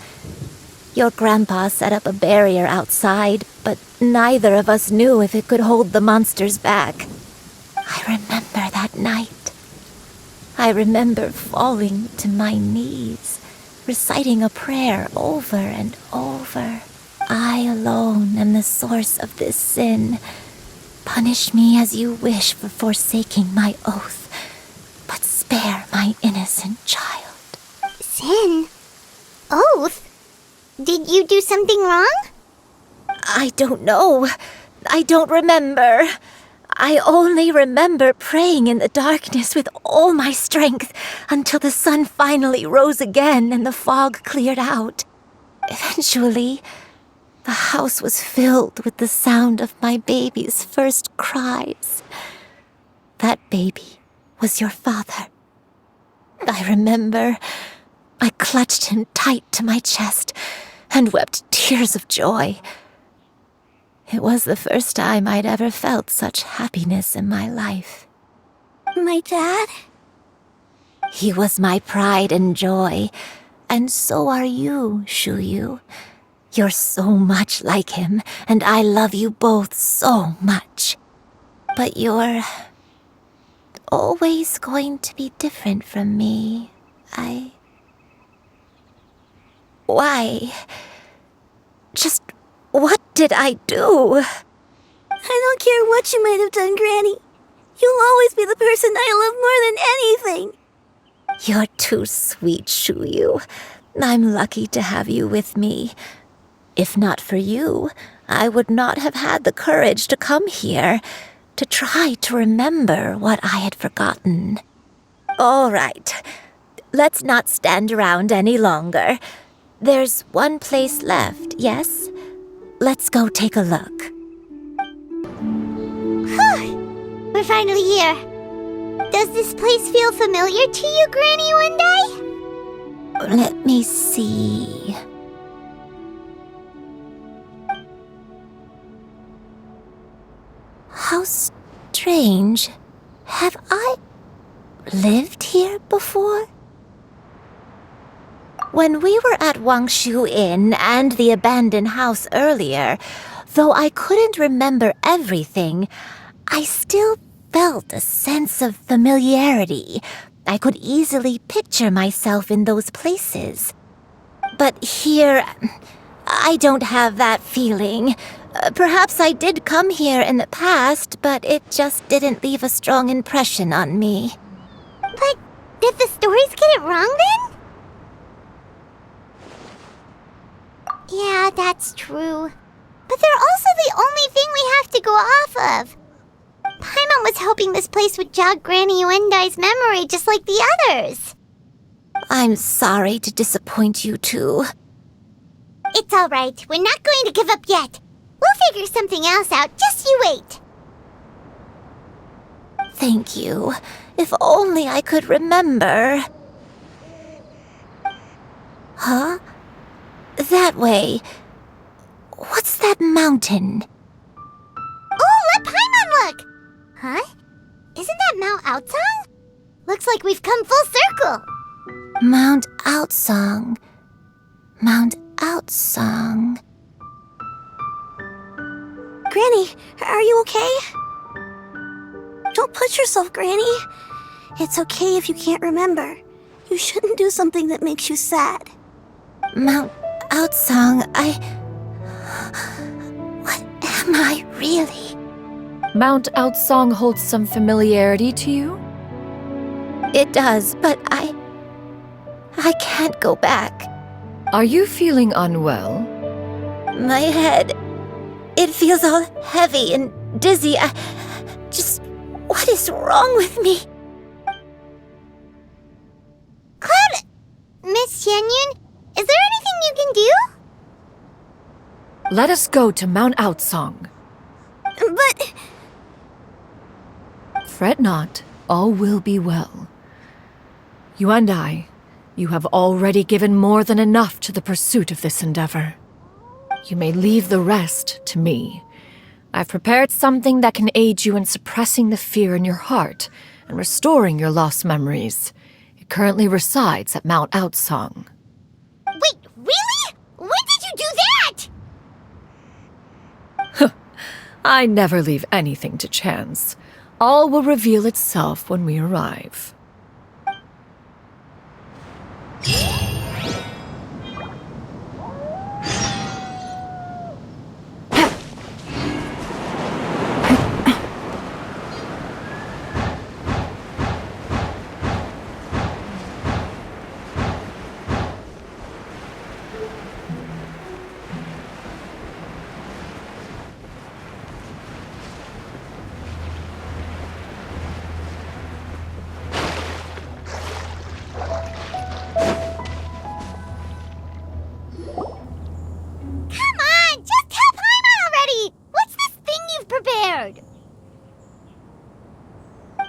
Your grandpa set up a barrier outside, but neither of us knew if it could hold the monsters back. I remember that night. I remember falling to my knees, reciting a prayer over and over. I alone am the source of this sin. Punish me as you wish for forsaking my oath, but spare my innocent child. Sin? Oath? Did you do something wrong? I don't know. I don't remember. I only remember praying in the darkness with all my strength until the sun finally rose again and the fog cleared out. Eventually, the house was filled with the sound of my baby's first cries. That baby was your father. I remember I clutched him tight to my chest and wept tears of joy. It was the first time I'd ever felt such happiness in my life. My dad? He was my pride and joy, and so are you, Shuyu. You're so much like him, and I love you both so much. But you're always going to be different from me. Why? Just what did I do? I don't care what you might have done, Granny. You'll always be the person I love more than anything. You're too sweet, Shuyu. I'm lucky to have you with me. If not for you, I would not have had the courage to come here, to try to remember what I had forgotten. All right, let's not stand around any longer. There's one place left, yes? Let's go take a look. Whew! We're finally here. Does this place feel familiar to you, Granny One Day? Let me see. How strange. Have I lived here before? When we were at Wangshu Inn and the abandoned house earlier, though I couldn't remember everything, I still felt a sense of familiarity. I could easily picture myself in those places. But here, I don't have that feeling. Perhaps I did come here in the past, but it just didn't leave a strong impression on me. But did the stories get it wrong then? Yeah, that's true. But they're also the only thing we have to go off of. Paimon was hoping this place would jog Granny Uendai's memory just like the others. I'm sorry to disappoint you too. It's all right. We're not going to give up yet. We'll figure something else out. Just you wait. Thank you. If only I could remember. Huh? That way. What's that mountain? Oh, let Paimon look! Huh? Isn't that Mount Outsong? Looks like we've come full circle. Mount Outsong. Mount Outsong. Granny, are you okay? Don't push yourself, Granny. It's okay if you can't remember. You shouldn't do something that makes you sad. Mount Outsong, What am I really? Mount Outsong holds some familiarity to you? It does, but I can't go back. Are you feeling unwell? My head, it feels all heavy and dizzy. What is wrong with me? Cloud, Miss XIANYUN, is there anything you can do? Let us go to Mount Outsong. But... Fret not, all will be well. You and I, you have already given more than enough to the pursuit of this endeavor. You may leave the rest to me. I've prepared something that can aid you in suppressing the fear in your heart and restoring your lost memories. It currently resides at Mount Outsong. Wait, really? When did you do that? I never leave anything to chance. All will reveal itself when we arrive.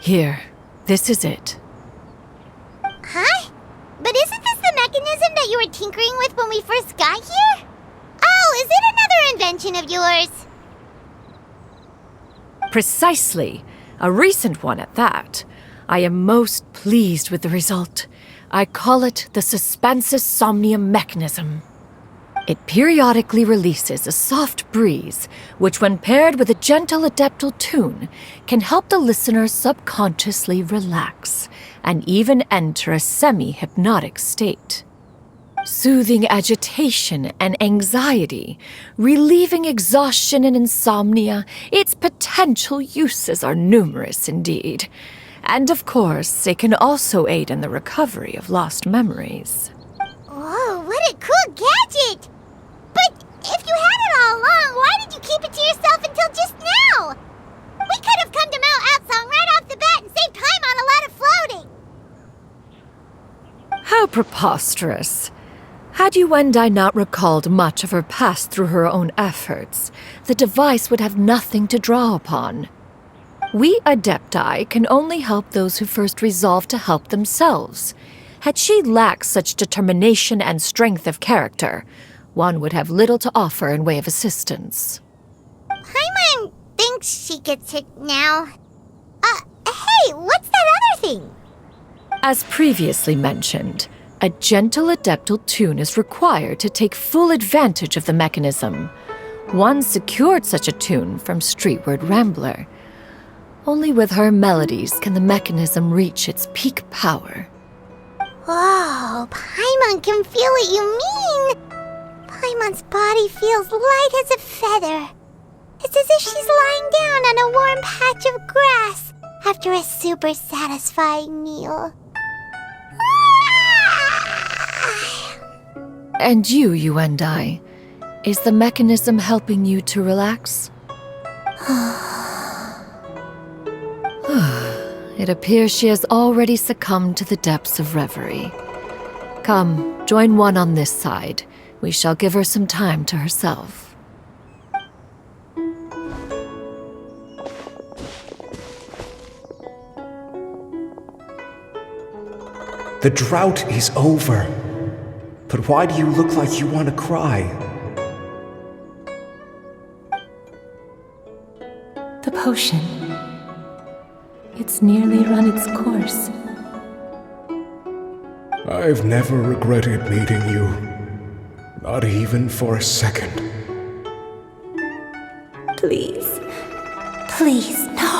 Here, this is it. Huh? But isn't this the mechanism that you were tinkering with when we first got here? Oh, is it another invention of yours? Precisely. A recent one at that. I am most pleased with the result. I call it the Suspensus Somnium mechanism. It periodically releases a soft breeze, which when paired with a gentle adeptal tune, can help the listener subconsciously relax and even enter a semi-hypnotic state. Soothing agitation and anxiety, relieving exhaustion and insomnia, its potential uses are numerous indeed. And of course, it can also aid in the recovery of lost memories. Whoa, what a cool gadget! But if you had it all along, why did you keep it to yourself until just now? We could have come to Mount Outsong right off the bat and saved time on a lot of floating! How preposterous. Had Yuendai not recalled much of her past through her own efforts, the device would have nothing to draw upon. We Adepti can only help those who first resolve to help themselves. Had she lacked such determination and strength of character, one would have little to offer in way of assistance. Paimon thinks she gets it now. Hey, what's that other thing? As previously mentioned, a gentle adeptal tune is required to take full advantage of the mechanism. One secured such a tune from Streetward Rambler. Only with her melodies can the mechanism reach its peak power. Whoa, Paimon can feel what you mean! Paimon's body feels light as a feather. It's as if she's lying down on a warm patch of grass after a super satisfying meal. And you, Yuendai, is the mechanism helping you to relax? It appears she has already succumbed to the depths of reverie. Come, join one on this side. We shall give her some time to herself. The drought is over. But why do you look like you want to cry? The potion. It's nearly run its course. I've never regretted meeting you. Not even for a second. Please. Please, no.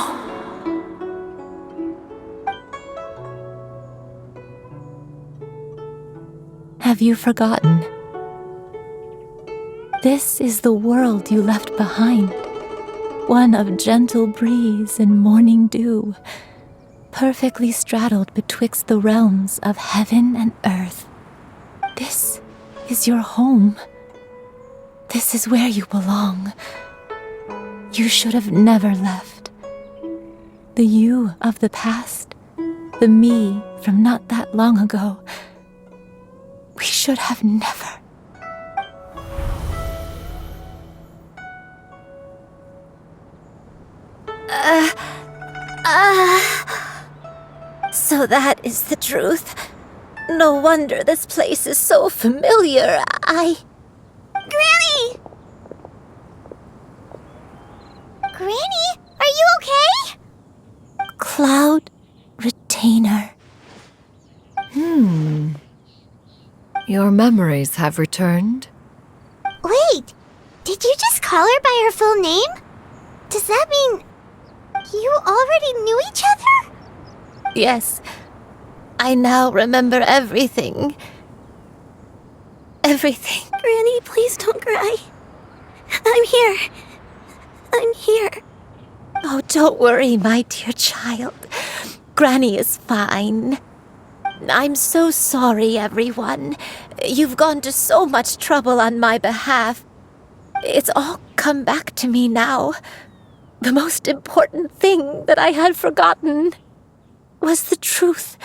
Have you forgotten? This is the world you left behind. One of gentle breeze and morning dew, perfectly straddled betwixt the realms of heaven and earth. This is your home. This is where you belong. You should have never left. The you of the past, the me from not that long ago, we should have never. So that is the truth. No wonder this place is so familiar. Granny! Granny, are you okay? Cloud Retainer. Your memories have returned? Wait, did you just call her by her full name? Does that mean you already knew each other? Yes, I now remember everything. Everything. Granny, please don't cry. I'm here. I'm here. Oh, don't worry, my dear child. Granny is fine. I'm so sorry, everyone. You've gone to so much trouble on my behalf. It's all come back to me now. The most important thing that I had forgotten was the truth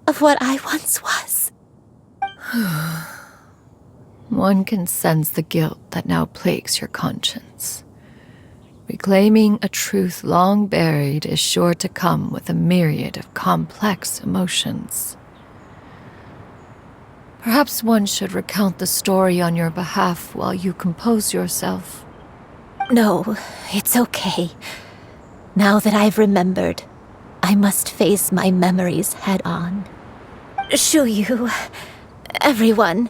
of what I once was. One can sense the guilt that now plagues your conscience. Reclaiming a truth long buried is sure to come with a myriad of complex emotions. Perhaps one should recount the story on your behalf while you compose yourself. No, it's okay. Now that I've remembered, I must face my memories head on. Shuyu, everyone,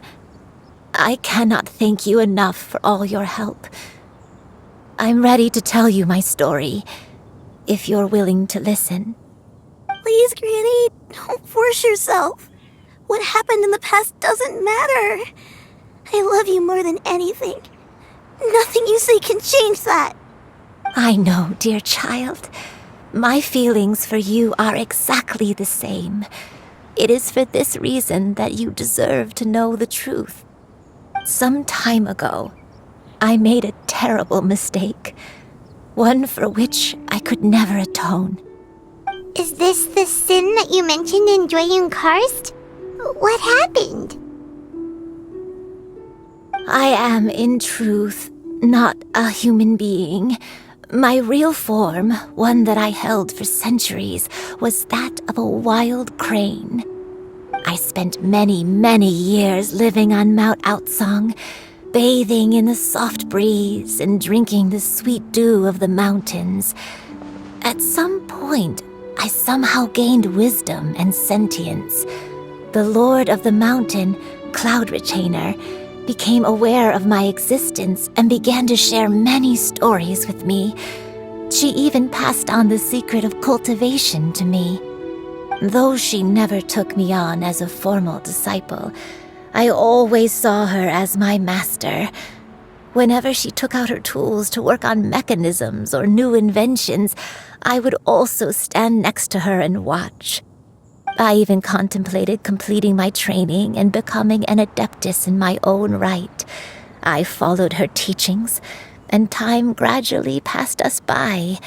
I cannot thank you enough for all your help. I'm ready to tell you my story, if you're willing to listen. Please, Granny, don't force yourself. What happened in the past doesn't matter. I love you more than anything. Nothing you say can change that. I know, dear child. My feelings for you are exactly the same. It is for this reason that you deserve to know the truth. Some time ago, I made a terrible mistake. One for which I could never atone. Is this the sin that you mentioned in GENSHIN Karst? What happened? I am, in truth, not a human being. My real form, one that I held for centuries, was that of a wild crane. I spent many, many years living on Mount Outsong, bathing in the soft breeze and drinking the sweet dew of the mountains. At some point, I somehow gained wisdom and sentience. The Lord of the Mountain, Cloud Retainer, became aware of my existence and began to share many stories with me. She even passed on the secret of cultivation to me. Though she never took me on as a formal disciple, I always saw her as my master. Whenever she took out her tools to work on mechanisms or new inventions, I would also stand next to her and watch. I even contemplated completing my training and becoming an adeptus in my own right. I followed her teachings, and time gradually passed us by.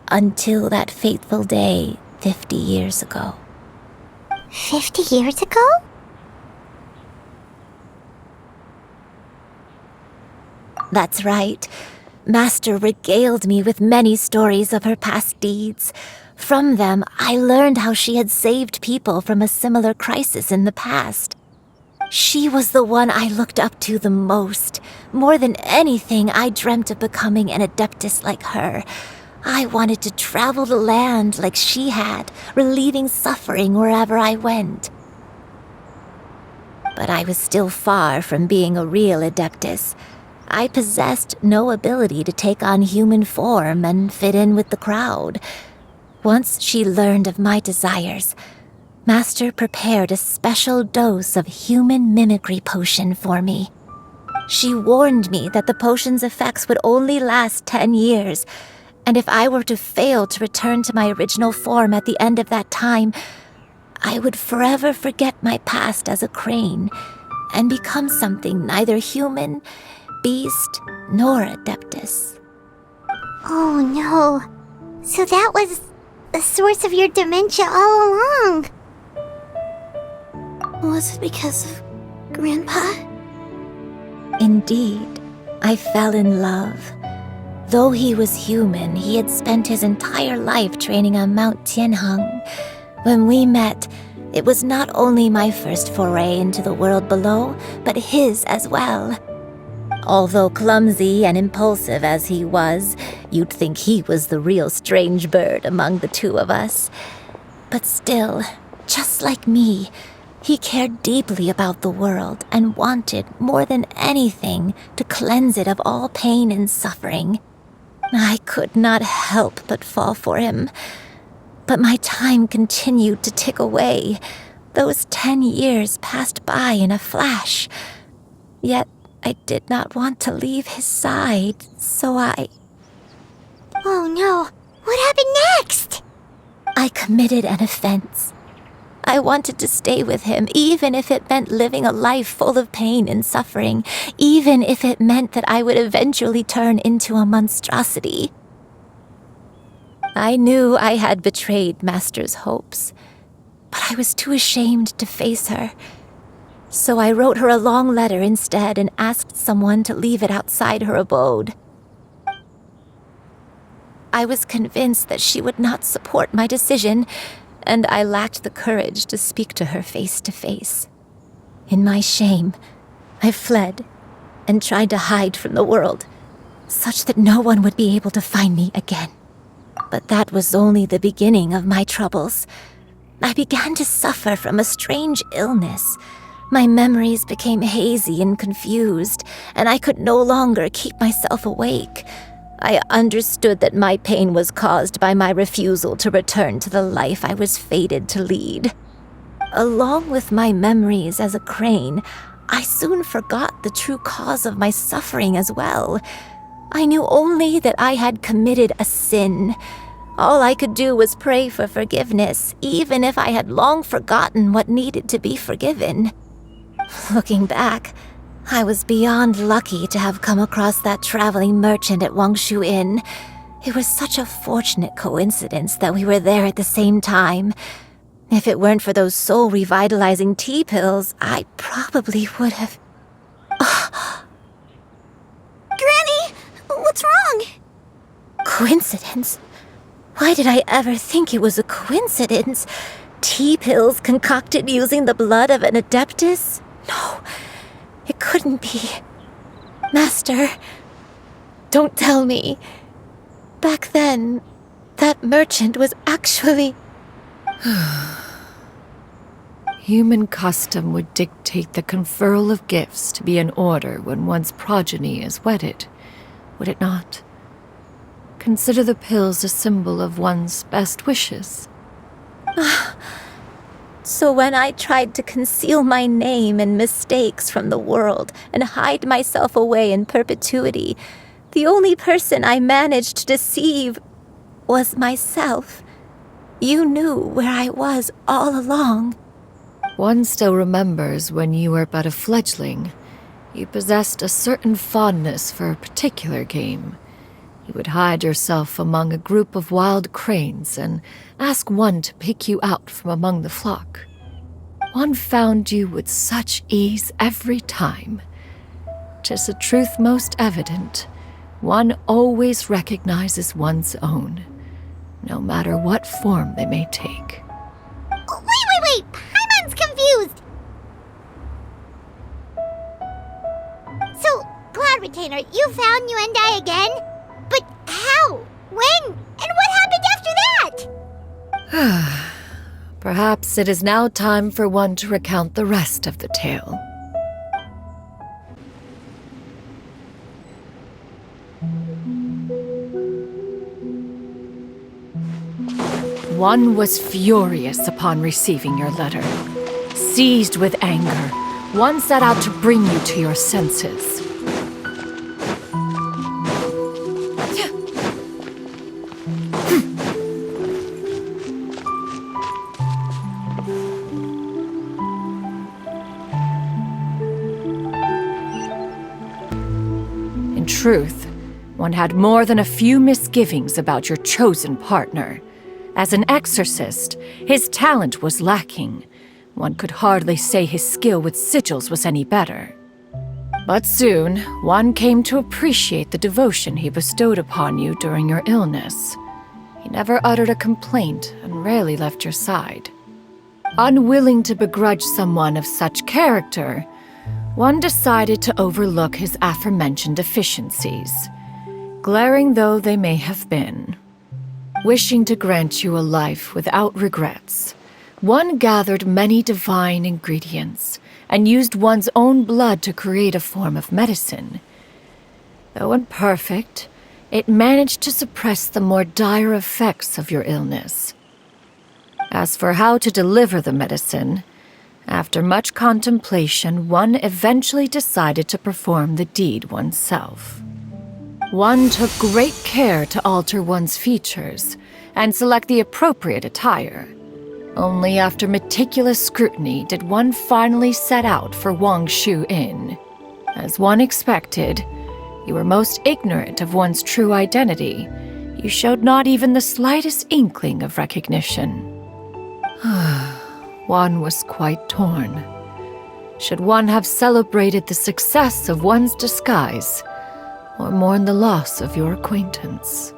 Until that fateful day 50 years ago. 50 years ago? That's right. Master regaled me with many stories of her past deeds. From them, I learned how she had saved people from a similar crisis in the past. She was the one I looked up to the most. More than anything, I dreamt of becoming an adeptus like her. I wanted to travel the land like she had, relieving suffering wherever I went. But I was still far from being a real adeptus. I possessed no ability to take on human form and fit in with the crowd. Once she learned of my desires, Master prepared a special dose of human mimicry potion for me. She warned me that the potion's effects would only last 10 years, and if I were to fail to return to my original form at the end of that time, I would forever forget my past as a crane and become something neither human, beast, nor adeptus. Oh no. So that was the source of your dementia all along. Was it because of Grandpa? Indeed, I fell in love. Though he was human, he had spent his entire life training on Mount Tianheng. When we met, it was not only my first foray into the world below, but his as well. Although clumsy and impulsive as he was, you'd think he was the real strange bird among the two of us. But still, just like me, he cared deeply about the world and wanted, more than anything, to cleanse it of all pain and suffering. I could not help but fall for him. But my time continued to tick away. Those 10 years passed by in a flash. Yet I did not want to leave his side, so I... Oh no, what happened next? I committed an offense. I wanted to stay with him, even if it meant living a life full of pain and suffering, even if it meant that I would eventually turn into a monstrosity. I knew I had betrayed Master's hopes, but I was too ashamed to face her. So I wrote her a long letter instead and asked someone to leave it outside her abode. I was convinced that she would not support my decision, and I lacked the courage to speak to her face to face. In my shame, I fled and tried to hide from the world, such that no one would be able to find me again. But that was only the beginning of my troubles. I began to suffer from a strange illness. My memories became hazy and confused, and I could no longer keep myself awake. I understood that my pain was caused by my refusal to return to the life I was fated to lead. along with my memories as a crane, I soon forgot the true cause of my suffering as well. I knew only that I had committed a sin. All I could do was pray for forgiveness, even if I had long forgotten what needed to be forgiven. Looking back, I was beyond lucky to have come across that traveling merchant at Wangshu Inn. It was such a fortunate coincidence that we were there at the same time. If it weren't for those soul-revitalizing tea pills, I probably would have... Granny! What's wrong? Coincidence? Why did I ever think it was a coincidence? Tea pills concocted using the blood of an adeptus? No, it couldn't be. Master, don't tell me. Back then, that merchant was actually... Human custom would dictate the conferral of gifts to be in order when one's progeny is wedded, would it not? Consider the pills a symbol of one's best wishes. So when I tried to conceal my name and mistakes from the world and hide myself away in perpetuity, the only person I managed to deceive was myself. You knew where I was all along. One still remembers when you were but a fledgling. You possessed a certain fondness for a particular game. You would hide yourself among a group of wild cranes and ask one to pick you out from among the flock. One found you with such ease every time. 'Tis a truth most evident. One always recognizes one's own, no matter what form they may take. Wait! Paimon's confused! So, Cloud Retainer, you found Yuendai again? But how? When? And what happened after that? Perhaps it is now time for one to recount the rest of the tale. One was furious upon receiving your letter. Seized with anger, one set out to bring you to your senses. In truth, one had more than a few misgivings about your chosen partner. As an exorcist, his talent was lacking. One could hardly say his skill with sigils was any better. But soon, one came to appreciate the devotion he bestowed upon you during your illness. He never uttered a complaint and rarely left your side. Unwilling to begrudge someone of such character, one decided to overlook his aforementioned deficiencies, glaring though they may have been. Wishing to grant you a life without regrets, one gathered many divine ingredients and used one's own blood to create a form of medicine. Though imperfect, it managed to suppress the more dire effects of your illness. As for how to deliver the medicine, after much contemplation, one eventually decided to perform the deed oneself. One took great care to alter one's features and select the appropriate attire. Only after meticulous scrutiny did one finally set out for Wangshu Inn. As one expected, you were most ignorant of one's true identity. You showed not even the slightest inkling of recognition. One was quite torn. Should one have celebrated the success of one's disguise, or mourn the loss of your acquaintance?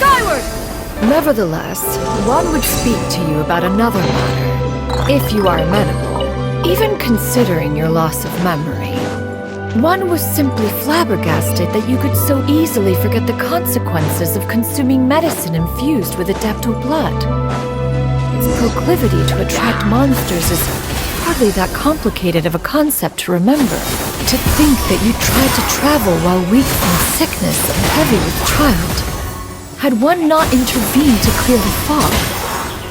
Skyward! Nevertheless, one would speak to you about another matter, if you are amenable, even considering your loss of memory. One was simply flabbergasted that you could so easily forget the consequences of consuming medicine infused with Adeptal blood. Its proclivity to attract monsters is hardly that complicated of a concept to remember. To think that you tried to travel while weak from sickness and heavy with child. Had one not intervened to clear the fog,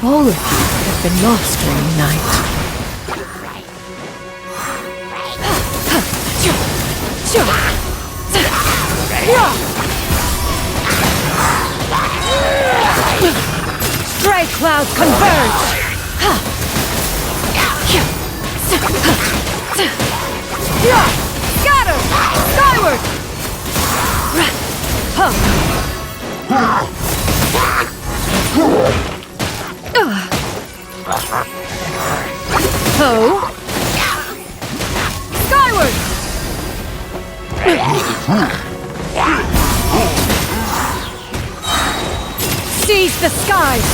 all of you would have been lost during the night. Stray clouds converge! Scatter! Skyward! Ho! Skyward! Seize the skies!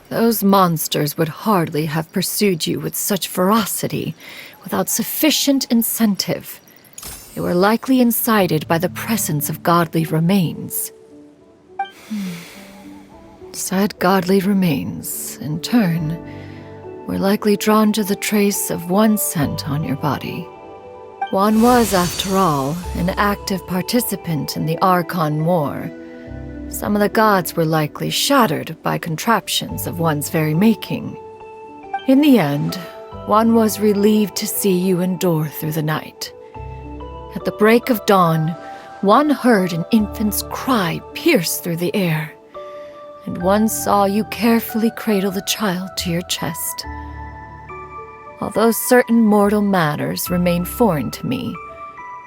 Those monsters would hardly have pursued you with such ferocity without sufficient incentive. They were likely incited by the presence of godly remains. Said godly remains, in turn, were likely drawn to the trace of one scent on your body. One was, after all, an active participant in the Archon War. Some of the gods were likely shattered by contraptions of one's very making. In the end, one was relieved to see you endure through the night. At the break of dawn, one heard an infant's cry pierce through the air, and one saw you carefully cradle the child to your chest. Although certain mortal matters remain foreign to me,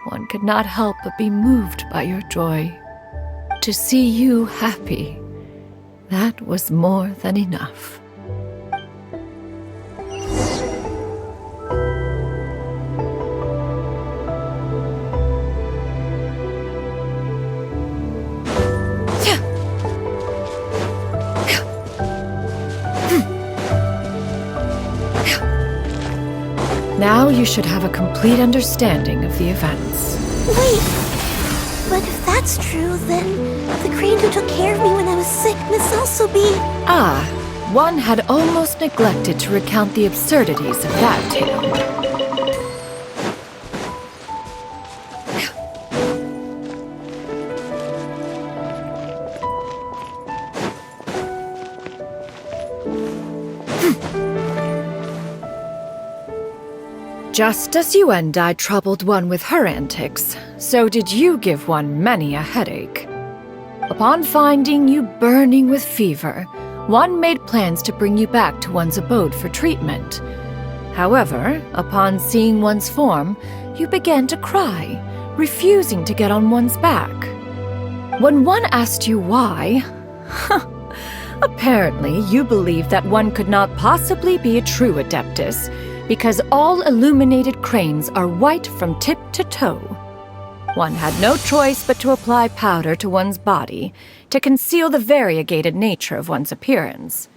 one could not help but be moved by your joy. To see you happy, that was more than enough. Now you should have a complete understanding of the events. Wait! But if that's true, then the crane who took care of me when I was sick must also be... Ah, one had almost neglected to recount the absurdities of that tale. Just as you and I troubled one with her antics, so did you give one many a headache. Upon finding you burning with fever, one made plans to bring you back to one's abode for treatment. However, upon seeing one's form, you began to cry, refusing to get on one's back. When one asked you why, apparently you believed that one could not possibly be a true Adeptus, because all illuminated cranes are white from tip to toe. One had no choice but to apply powder to one's body to conceal the variegated nature of one's appearance.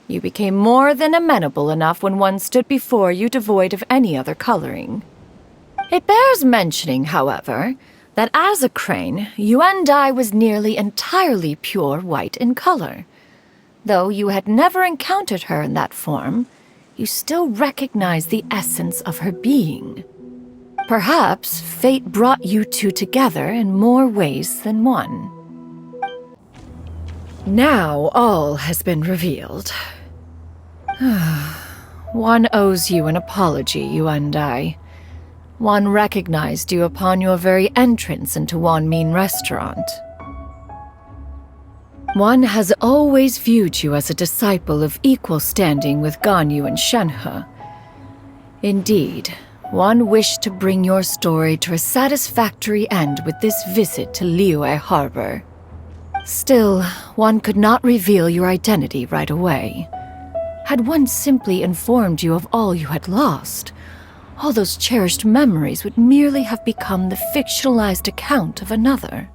You became more than amenable enough when one stood before you devoid of any other coloring. It bears mentioning, however, that as a crane, Yuandai was nearly entirely pure white in color. Though you had never encountered her in that form, you still recognize the essence of her being. Perhaps fate brought you two together in more ways than one. Now all has been revealed. One owes you an apology, you and I. One recognized you upon your very entrance into Wanmin Restaurant. One has always viewed you as a disciple of equal standing with Ganyu and Shenhe. Indeed, one wished to bring your story to a satisfactory end with this visit to Liyue Harbor. Still, one could not reveal your identity right away. Had one simply informed you of all you had lost, all those cherished memories would merely have become the fictionalized account of another.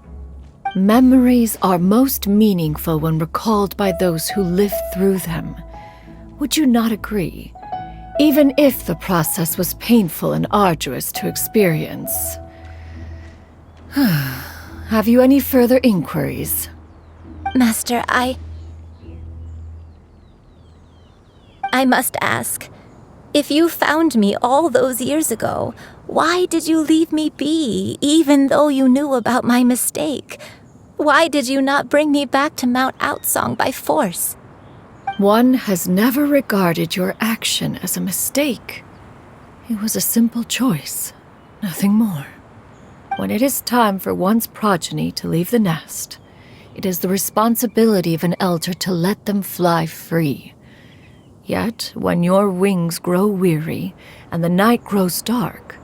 Memories are most meaningful when recalled by those who lived through them. Would you not agree? Even if the process was painful and arduous to experience. Have you any further inquiries? Master, I must ask, if you found me all those years ago, why did you leave me be, even though you knew about my mistake? Why did you not bring me back to Mount Outsong by force? One has never regarded your action as a mistake. It was a simple choice, nothing more. When it is time for one's progeny to leave the nest, it is the responsibility of an elder to let them fly free. Yet, when your wings grow weary and the night grows dark,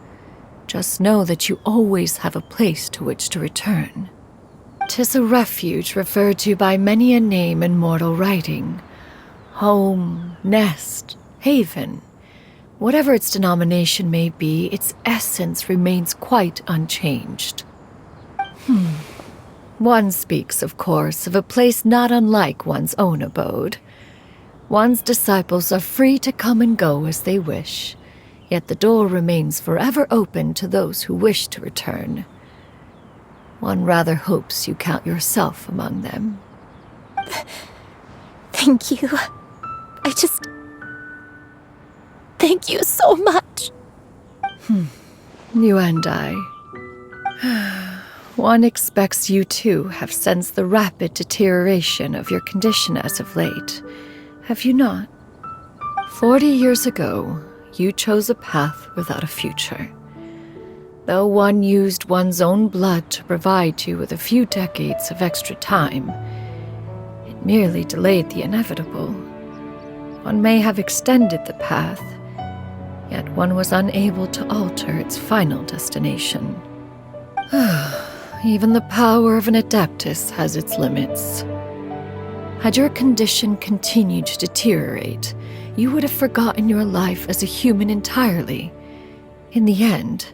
just know that you always have a place to which to return. 'Tis a refuge referred to by many a name in mortal writing. Home, nest, haven. Whatever its denomination may be, its essence remains quite unchanged. One speaks, of course, of a place not unlike one's own abode. One's disciples are free to come and go as they wish, yet the door remains forever open to those who wish to return. One rather hopes you count yourself among them. Thank you. Thank you so much. You and I. One expects you too have sensed the rapid deterioration of your condition as of late, have you not? 40 years ago, you chose a path without a future. Though one used one's own blood to provide you with a few decades of extra time, it merely delayed the inevitable. One may have extended the path, yet one was unable to alter its final destination. Even the power of an adeptus has its limits. Had your condition continued to deteriorate, you would have forgotten your life as a human entirely. In the end,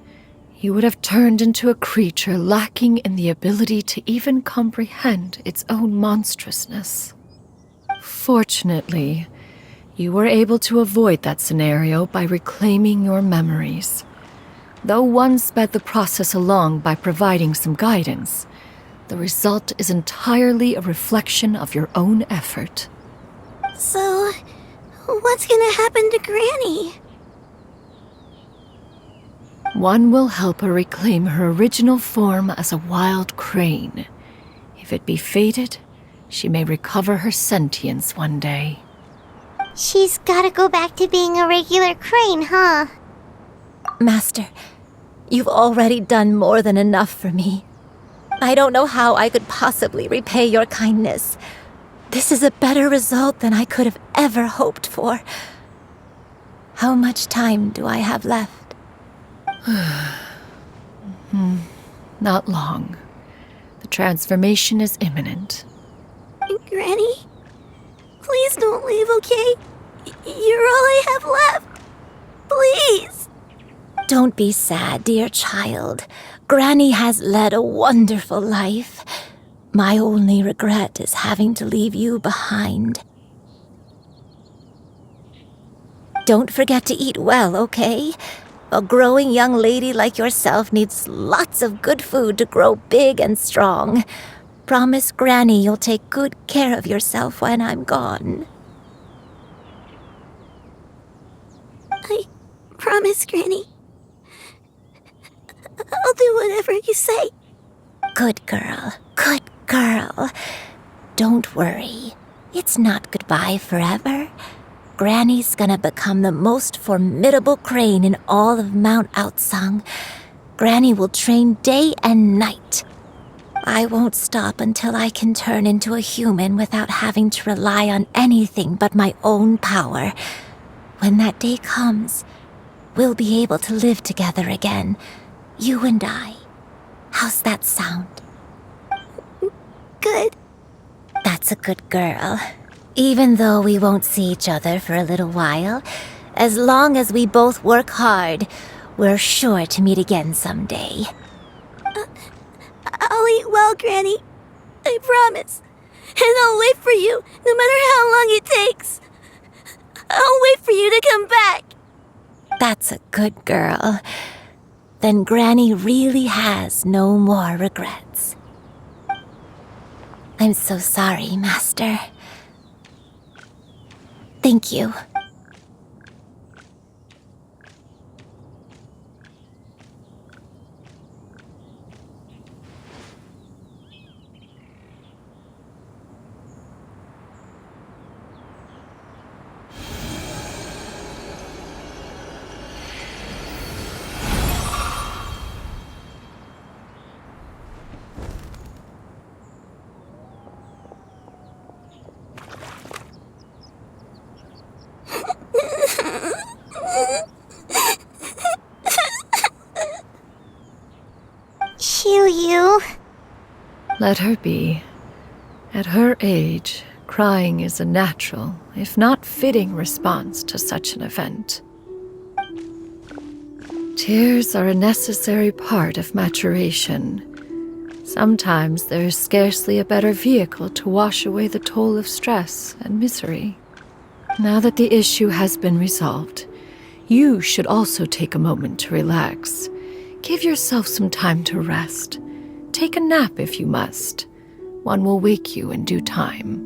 you would have turned into a creature lacking in the ability to even comprehend its own monstrousness. Fortunately, you were able to avoid that scenario by reclaiming your memories. Though one sped the process along by providing some guidance, the result is entirely a reflection of your own effort. So, what's gonna happen to Granny? One will help her reclaim her original form as a wild crane. If it be fated, she may recover her sentience one day. She's gotta go back to being a regular crane, huh? Master, you've already done more than enough for me. I don't know how I could possibly repay your kindness. This is a better result than I could have ever hoped for. How much time do I have left? Not long. The transformation is imminent. Granny? Please don't leave, okay? You're all I have left. Please. Don't be sad, dear child. Granny has led a wonderful life. My only regret is having to leave you behind. Don't forget to eat well, okay? A growing young lady like yourself needs lots of good food to grow big and strong. Promise Granny you'll take good care of yourself when I'm gone. I promise, Granny. I'll do whatever you say. Good girl, good girl. Don't worry. It's not goodbye forever. Granny's gonna become the most formidable crane in all of Mount Outsong. Granny will train day and night. I won't stop until I can turn into a human without having to rely on anything but my own power. When that day comes, we'll be able to live together again. You and I. How's that sound? Good. That's a good girl. Even though we won't see each other for a little while, As long as we both work hard, we're sure to meet again someday. I'll eat well, Granny. I promise. And I'll wait for you, no matter how long it takes. I'll wait for you to come back. That's a good girl. Then Granny really has no more regrets. I'm so sorry, Master. Thank you. Xiaoyu. Let her be. At her age, crying is a natural, if not fitting, response to such an event. Tears are a necessary part of maturation. Sometimes there is scarcely a better vehicle to wash away the toll of stress and misery. Now that the issue has been resolved, you should also take a moment to relax. Give yourself some time to rest. Take a nap if you must. One will wake you in due time.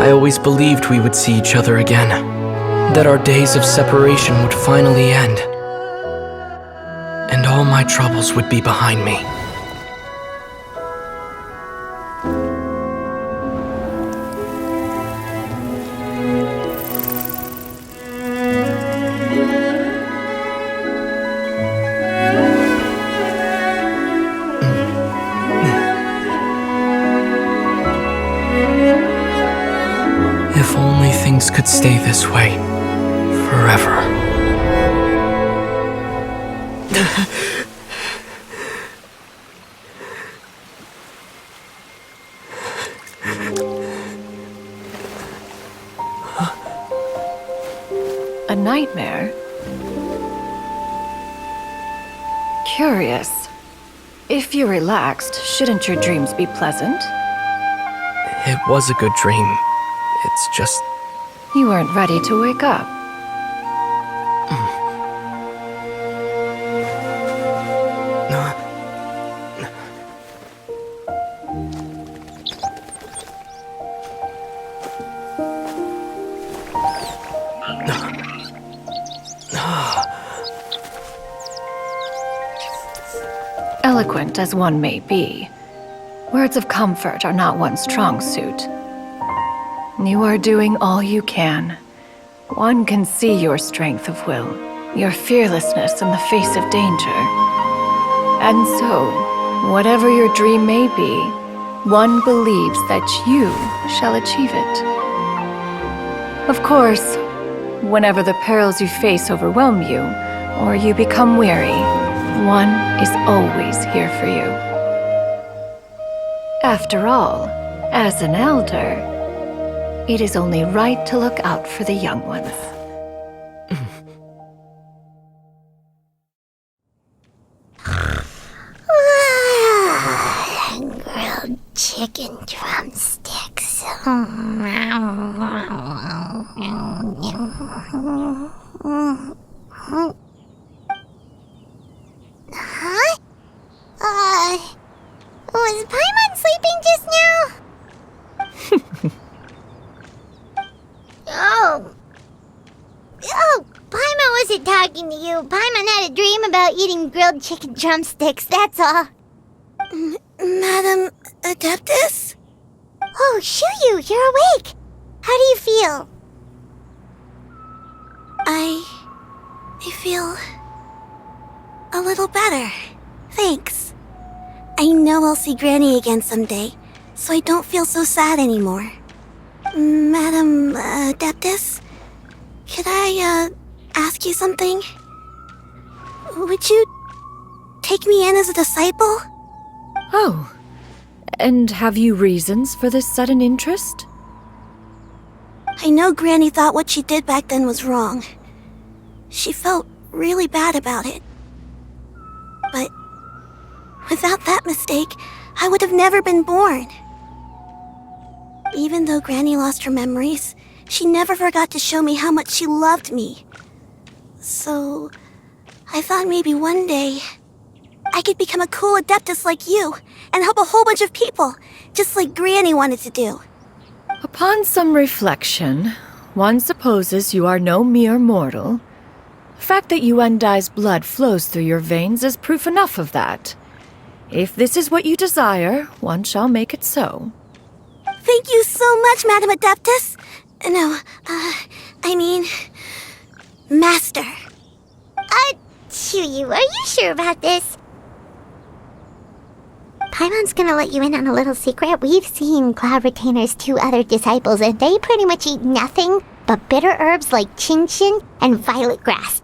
I always believed we would see each other again, that our days of separation would finally end, and all my troubles would be behind me. If only things could stay this way forever. A nightmare? Curious. If you're relaxed, shouldn't your dreams be pleasant? It was a good dream. It's just... You weren't ready to wake up. Eloquent as one may be, words of comfort are not one's strong suit. You are doing all you can. One can see your strength of will, your fearlessness in the face of danger. And so, whatever your dream may be, one believes that you shall achieve it. Of course, whenever the perils you face overwhelm you, or you become weary, one is always here for you. After all, As an elder, it is only right to look out for the young ones. Grilled chicken drumsticks. Huh? Was Paimon sleeping just now? Oh, Paimon wasn't talking to you. Paimon had a dream about eating grilled chicken drumsticks, that's all. Madam Adeptus? Oh, Shuyu, you're awake. How do you feel? I feel a little better. Thanks. I know I'll see Granny again someday, so I don't feel so sad anymore. Madam Adeptus, could I ask you something? Would you take me in as a disciple? Oh, and have you reasons for this sudden interest? I know Granny thought what she did back then was wrong. She felt really bad about it. But without that mistake, I would have never been born. Even though Granny lost her memories, she never forgot to show me how much she loved me. So, I thought maybe one day I could become a cool Adeptus like you and help a whole bunch of people, just like Granny wanted to do. Upon some reflection, one supposes you are no mere mortal. The fact that Yuendai's blood flows through your veins is proof enough of that. If this is what you desire, one shall make it so. Thank you so much, Madam Adeptus. No, I mean, Master. Chuyu, are you sure about this? Paimon's gonna let you in on a little secret. We've seen Cloud Retainer's 2 other disciples, and they pretty much eat nothing but bitter herbs like GENSHIN and violet grass.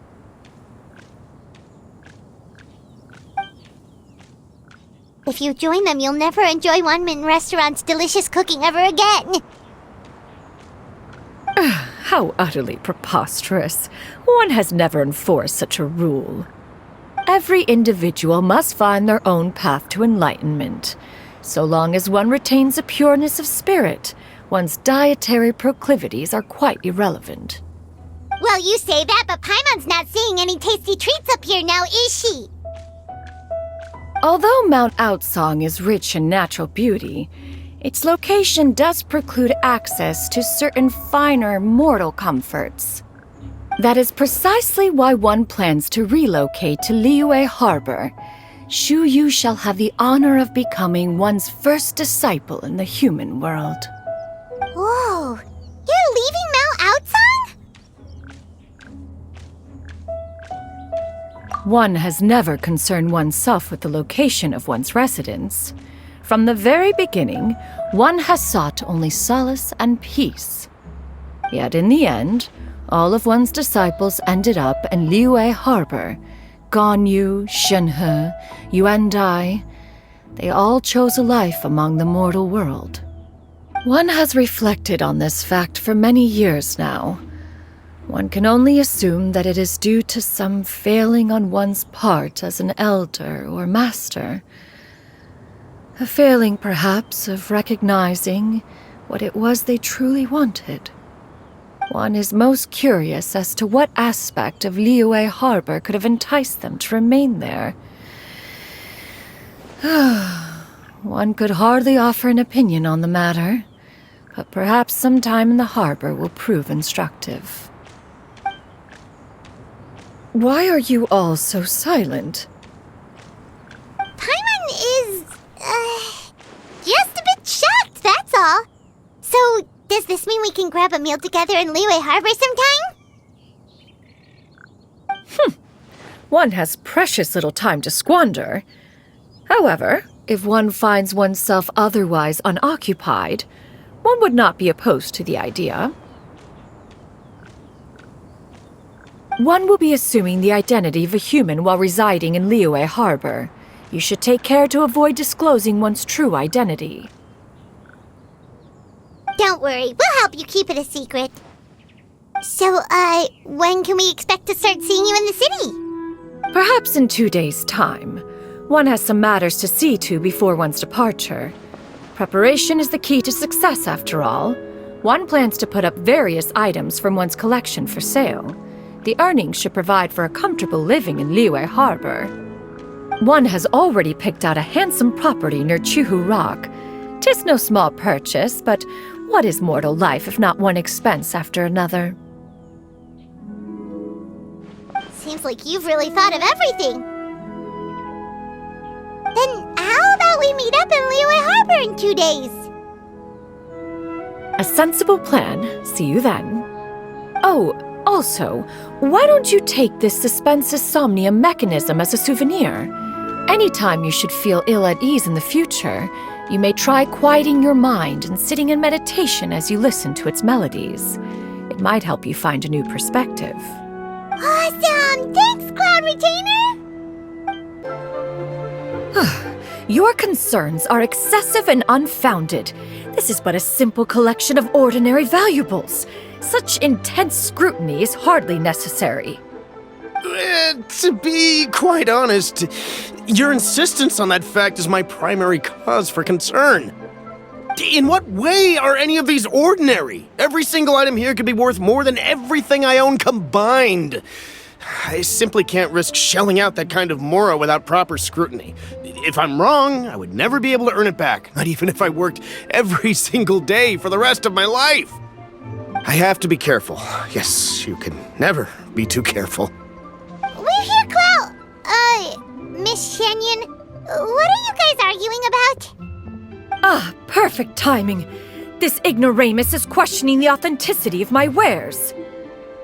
If you join them, you'll never enjoy Wanmin Restaurant's delicious cooking ever again. How utterly preposterous. One has never enforced such a rule. Every individual must find their own path to enlightenment. So long as one retains a pureness of spirit, one's dietary proclivities are quite irrelevant. Well, you say that, but Paimon's not seeing any tasty treats up here now, is she? Although Mount Outsong is rich in natural beauty, its location does preclude access to certain finer mortal comforts. That is precisely why one plans to relocate to Liyue Harbor. Shuyu shall have the honor of becoming one's first disciple in the human world. Whoa, you're leaving Mount Outsong? One has never concerned oneself with the location of one's residence. From the very beginning, one has sought only solace and peace. Yet in the end, all of one's disciples ended up in Liyue Harbor. Ganyu, Shenhe, Yuendai, they all chose a life among the mortal world. One has reflected on this fact for many years now. One can only assume that it is due to some failing on one's part as an elder or master. A failing, perhaps, of recognizing what it was they truly wanted. One is most curious as to what aspect of Liyue Harbor could have enticed them to remain there. One could hardly offer an opinion on the matter, but perhaps some time in the harbor will prove instructive. Why are you all so silent? Paimon is, just a bit shocked, that's all. So, does this mean we can grab a meal together in Liyue Harbor sometime? One has precious little time to squander. However, if one finds oneself otherwise unoccupied, one would not be opposed to the idea. One will be assuming the identity of a human while residing in Liyue Harbor. You should take care to avoid disclosing one's true identity. Don't worry, we'll help you keep it a secret. So, when can we expect to start seeing you in the city? Perhaps in 2 days' time. One has some matters to see to before one's departure. Preparation is the key to success, after all. One plans to put up various items from one's collection for sale. The earnings should provide for a comfortable living in Liyue Harbor. One has already picked out a handsome property near Chuhu Rock. 'Tis no small purchase, but what is mortal life if not one expense after another? Seems like you've really thought of everything. Then how about we meet up in Liyue Harbor in 2 days? A sensible plan. See you then. Oh, also, why don't you take this suspense insomnia mechanism as a souvenir? Anytime you should feel ill at ease in the future, you may try quieting your mind and sitting in meditation as you listen to its melodies. It might help you find a new perspective. Awesome! Thanks, Cloud Retainer! Your concerns are excessive and unfounded. This is but a simple collection of ordinary valuables. Such intense scrutiny is hardly necessary. To be quite honest, your insistence on that fact is my primary cause for concern. In what way are any of these ordinary? Every single item here could be worth more than everything I own combined. I simply can't risk shelling out that kind of mora without proper scrutiny. If I'm wrong, I would never be able to earn it back, not even if I worked every single day for the rest of my life. I have to be careful. Yes, you can never be too careful. We're here, Cloud! Miss XIANYUN, what are you guys arguing about? Ah, perfect timing. This ignoramus is questioning the authenticity of my wares.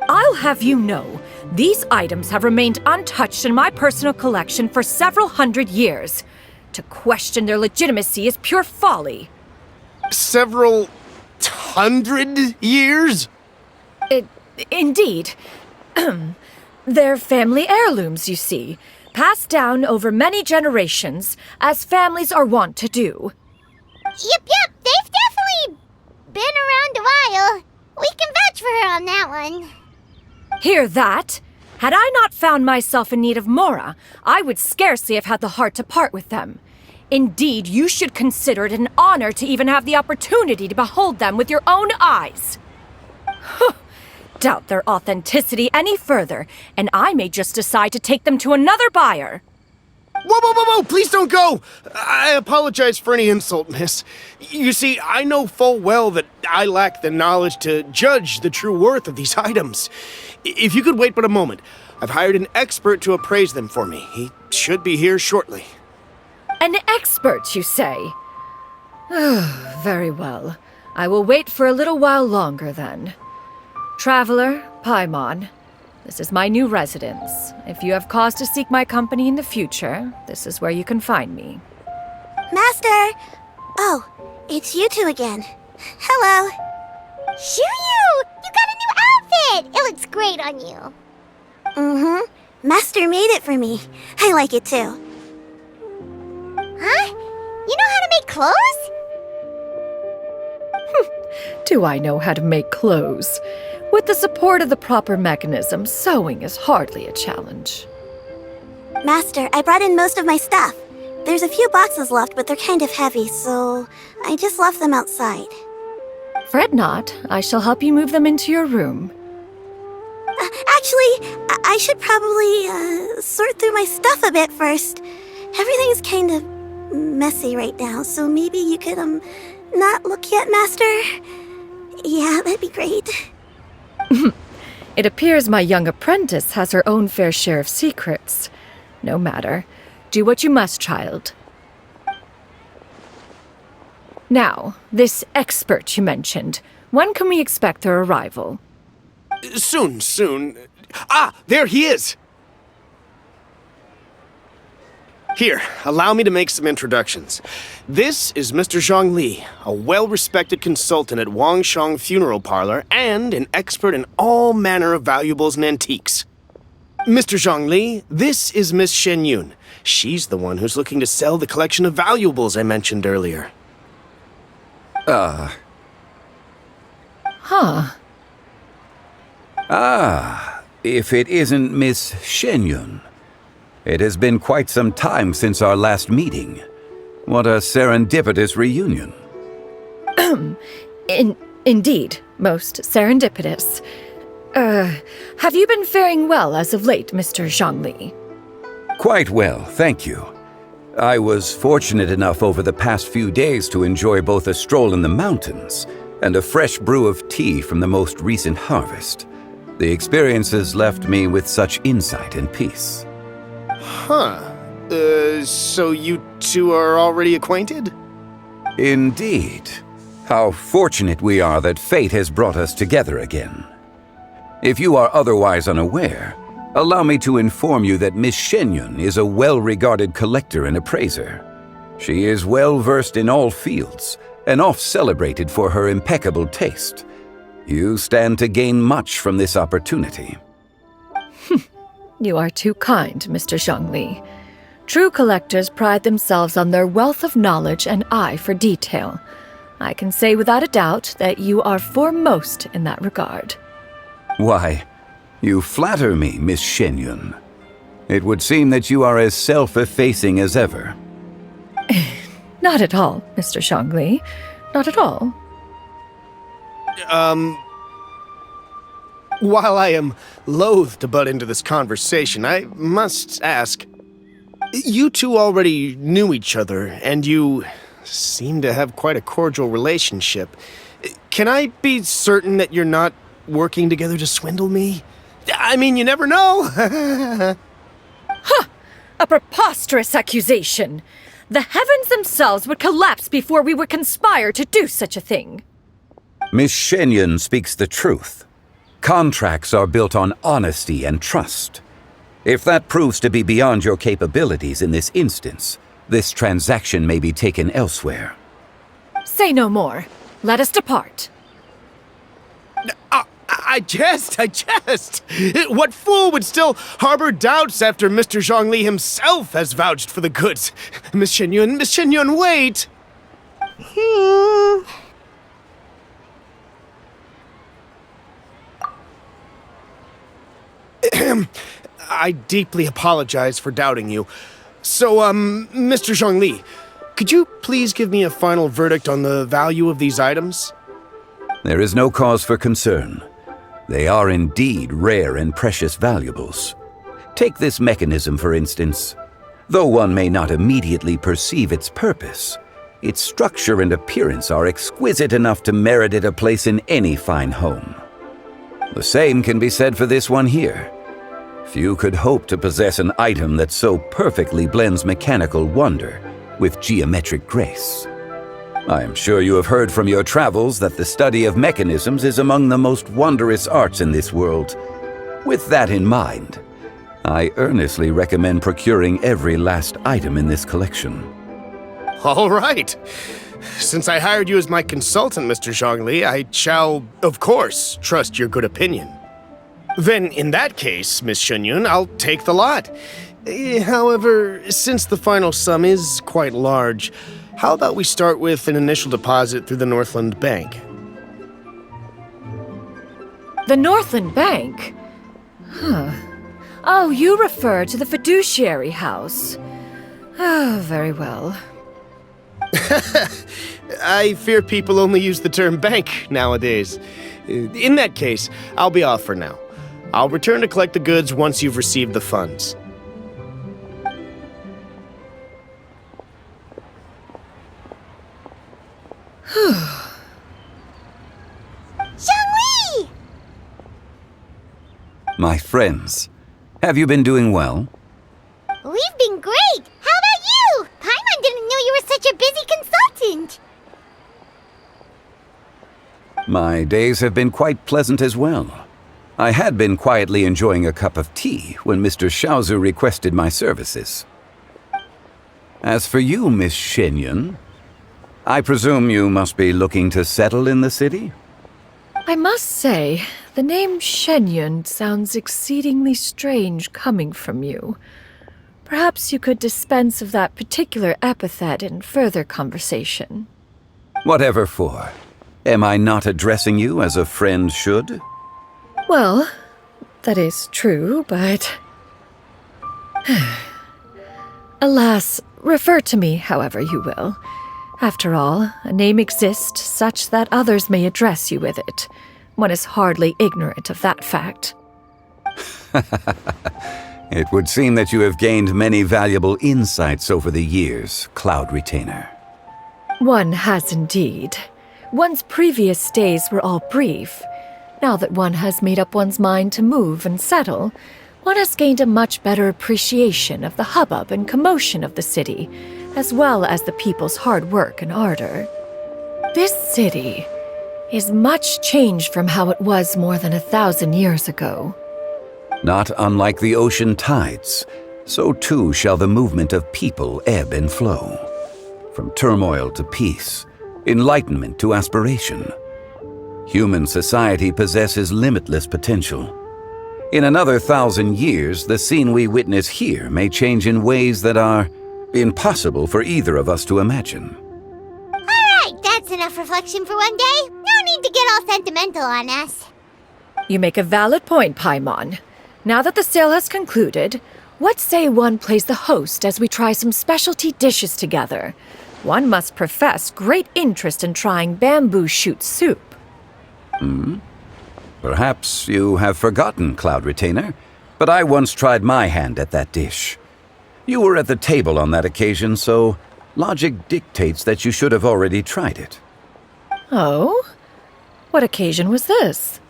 I'll have you know, these items have remained untouched in my personal collection for several hundred years. To question their legitimacy is pure folly. Several hundred years? Indeed. They're family heirlooms, you see, passed down over many generations, as families are wont to do. Yep, they've definitely been around a while. We can vouch for her on that one. Hear that? Had I not found myself in need of mora, I would scarcely have had the heart to part with them. Indeed, you should consider it an honor to even have the opportunity to behold them with your own eyes. Doubt their authenticity any further, and I may just decide to take them to another buyer. Whoa, please don't go! I apologize for any insult, miss. You see, I know full well that I lack the knowledge to judge the true worth of these items. If you could wait but a moment, I've hired an expert to appraise them for me. He should be here shortly. An expert, you say? Very well. I will wait for a little while longer, then. Traveler, Paimon, this is my new residence. If you have cause to seek my company in the future, this is where you can find me. Master! Oh, it's you two again. Hello. Shiryu! You got a new outfit! It looks great on you. Mm-hmm. Master made it for me. I like it too. Huh? You know how to make clothes? Do I know how to make clothes? With the support of the proper mechanism, sewing is hardly a challenge. Master, I brought in most of my stuff. There's a few boxes left, but they're kind of heavy, so I just left them outside. Fret not. I shall help you move them into your room. Actually, I should probably sort through my stuff a bit first. Everything's kind of messy right now, so maybe you could, not look yet, Master? Yeah, that'd be great. It appears my young apprentice has her own fair share of secrets. No matter. Do what you must, child. Now, this expert you mentioned, when can we expect their arrival? Soon. Ah, there he is! Here, allow me to make some introductions. This is Mr. Zhongli, a well-respected consultant at Wangshang Funeral Parlor and an expert in all manner of valuables and antiques. Mr. Zhongli, this is Miss XIANYUN. She's the one who's looking to sell the collection of valuables I mentioned earlier. Huh. Ah, if it isn't Miss XIANYUN. It has been quite some time since our last meeting. What a serendipitous reunion. Indeed, most serendipitous. Have you been faring well as of late, Mr. Zhongli? Quite well, thank you. I was fortunate enough over the past few days to enjoy both a stroll in the mountains and a fresh brew of tea from the most recent harvest. The experiences left me with such insight and peace. Huh. So you two are already acquainted? Indeed. How fortunate we are that fate has brought us together again. If you are otherwise unaware, allow me to inform you that Miss XIANYUN is a well-regarded collector and appraiser. She is well-versed in all fields, and oft-celebrated for her impeccable taste. You stand to gain much from this opportunity. You are too kind, Mr. Zhongli. True collectors pride themselves on their wealth of knowledge and eye for detail. I can say without a doubt that you are foremost in that regard. Why, you flatter me, Miss XIANYUN. It would seem that you are as self-effacing as ever. Not at all, Mr. Zhongli. Not at all. While I am loath to butt into this conversation, I must ask, you two already knew each other, and you seem to have quite a cordial relationship. Can I be certain that you're not working together to swindle me? I mean, you never know. Huh! A preposterous accusation! The heavens themselves would collapse before we would conspire to do such a thing. Miss XIANYUN speaks the truth. Contracts are built on honesty and trust. If that proves to be beyond your capabilities in this instance, this transaction may be taken elsewhere. Say no more. Let us depart. I jest. What fool would still harbor doubts after Mr. Zhongli himself has vouched for the goods? Miss XIANYUN, wait! I deeply apologize for doubting you. So, Mr. Zhongli, could you please give me a final verdict on the value of these items? There is no cause for concern. They are indeed rare and precious valuables. Take this mechanism, for instance. Though one may not immediately perceive its purpose, its structure and appearance are exquisite enough to merit it a place in any fine home. The same can be said for this one here. Few could hope to possess an item that so perfectly blends mechanical wonder with geometric grace. I am sure you have heard from your travels that the study of mechanisms is among the most wondrous arts in this world. With that in mind, I earnestly recommend procuring every last item in this collection. All right. Since I hired you as my consultant, Mr. Zhongli, I shall, of course, trust your good opinion. Then, in that case, Miss XIANYUN, I'll take the lot. However, since the final sum is quite large, how about we start with an initial deposit through the Northland Bank? The Northland Bank? Huh. Oh, you refer to the fiduciary house. Oh, very well. I fear people only use the term bank nowadays. In that case, I'll be off for now. I'll return to collect the goods once you've received the funds. Zhongli! My friends, have you been doing well? We've been great! How about you? Paimon didn't know you were such a busy consultant! My days have been quite pleasant as well. I had been quietly enjoying a cup of tea when Mr. Xiaozu requested my services. As for you, Miss XIANYUN, I presume you must be looking to settle in the city? I must say, the name XIANYUN sounds exceedingly strange coming from you. Perhaps you could dispense of that particular epithet in further conversation. Whatever for. Am I not addressing you as a friend should? Well, that is true, but... Alas, refer to me however you will. After all, a name exists such that others may address you with it. One is hardly ignorant of that fact. It would seem that you have gained many valuable insights over the years, Cloud Retainer. One has indeed. One's previous days were all brief. Now that one has made up one's mind to move and settle, one has gained a much better appreciation of the hubbub and commotion of the city, as well as the people's hard work and ardor. This city is much changed from how it was more than 1,000 years ago. Not unlike the ocean tides, so too shall the movement of people ebb and flow. From turmoil to peace, enlightenment to aspiration. Human society possesses limitless potential. In another 1,000 years, the scene we witness here may change in ways that are impossible for either of us to imagine. Alright, that's enough reflection for one day. No need to get all sentimental on us. You make a valid point, Paimon. Now that the sale has concluded, what say one plays the host as we try some specialty dishes together? One must profess great interest in trying bamboo shoot soup. Perhaps you have forgotten, Cloud Retainer, but I once tried my hand at that dish. You were at the table on that occasion, so logic dictates that you should have already tried it. Oh? What occasion was this?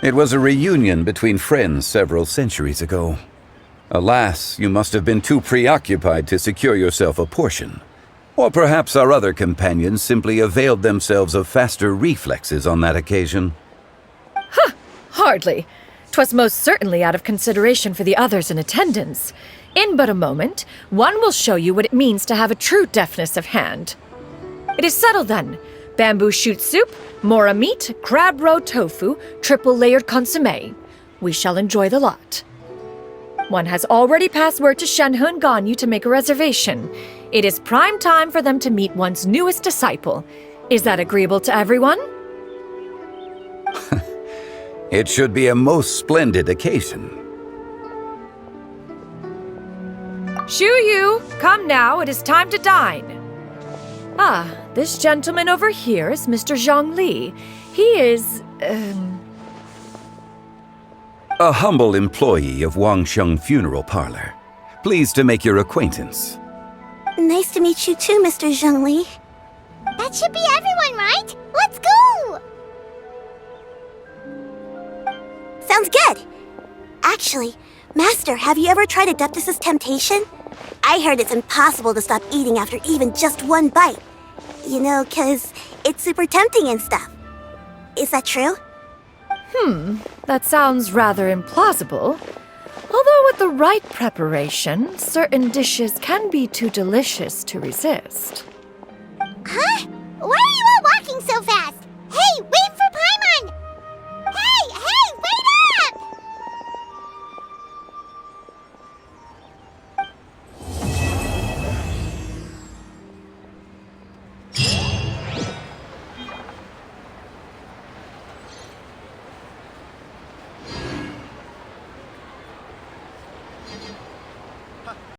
It was a reunion between friends several centuries ago. Alas, you must have been too preoccupied to secure yourself a portion. Or perhaps our other companions simply availed themselves of faster reflexes on that occasion. Hardly. 'Twas most certainly out of consideration for the others in attendance. In but a moment, one will show you what it means to have a true deftness of hand. It is settled then. Bamboo shoot soup, mora meat, crab roe tofu, triple-layered consommé. We shall enjoy the lot. One has already passed word to Shenhe and Ganyu to make a reservation. It is prime time for them to meet one's newest disciple. Is that agreeable to everyone? It should be a most splendid occasion. Shu Yu, come now, it is time to dine. Ah, this gentleman over here is Mr. Zhang Li. He is, A humble employee of Wangsheng Funeral Parlor. Pleased to make your acquaintance. Nice to meet you too, Mr. Zhengli. That should be everyone, right? Let's go! Sounds good. Actually, Master, have you ever tried Adeptus' temptation? I heard it's impossible to stop eating after even just one bite. You know, 'cause it's super tempting and stuff. Is that true? That sounds rather implausible. Although with the right preparation, certain dishes can be too delicious to resist. Huh? Why are you all walking so fast? Hey, wait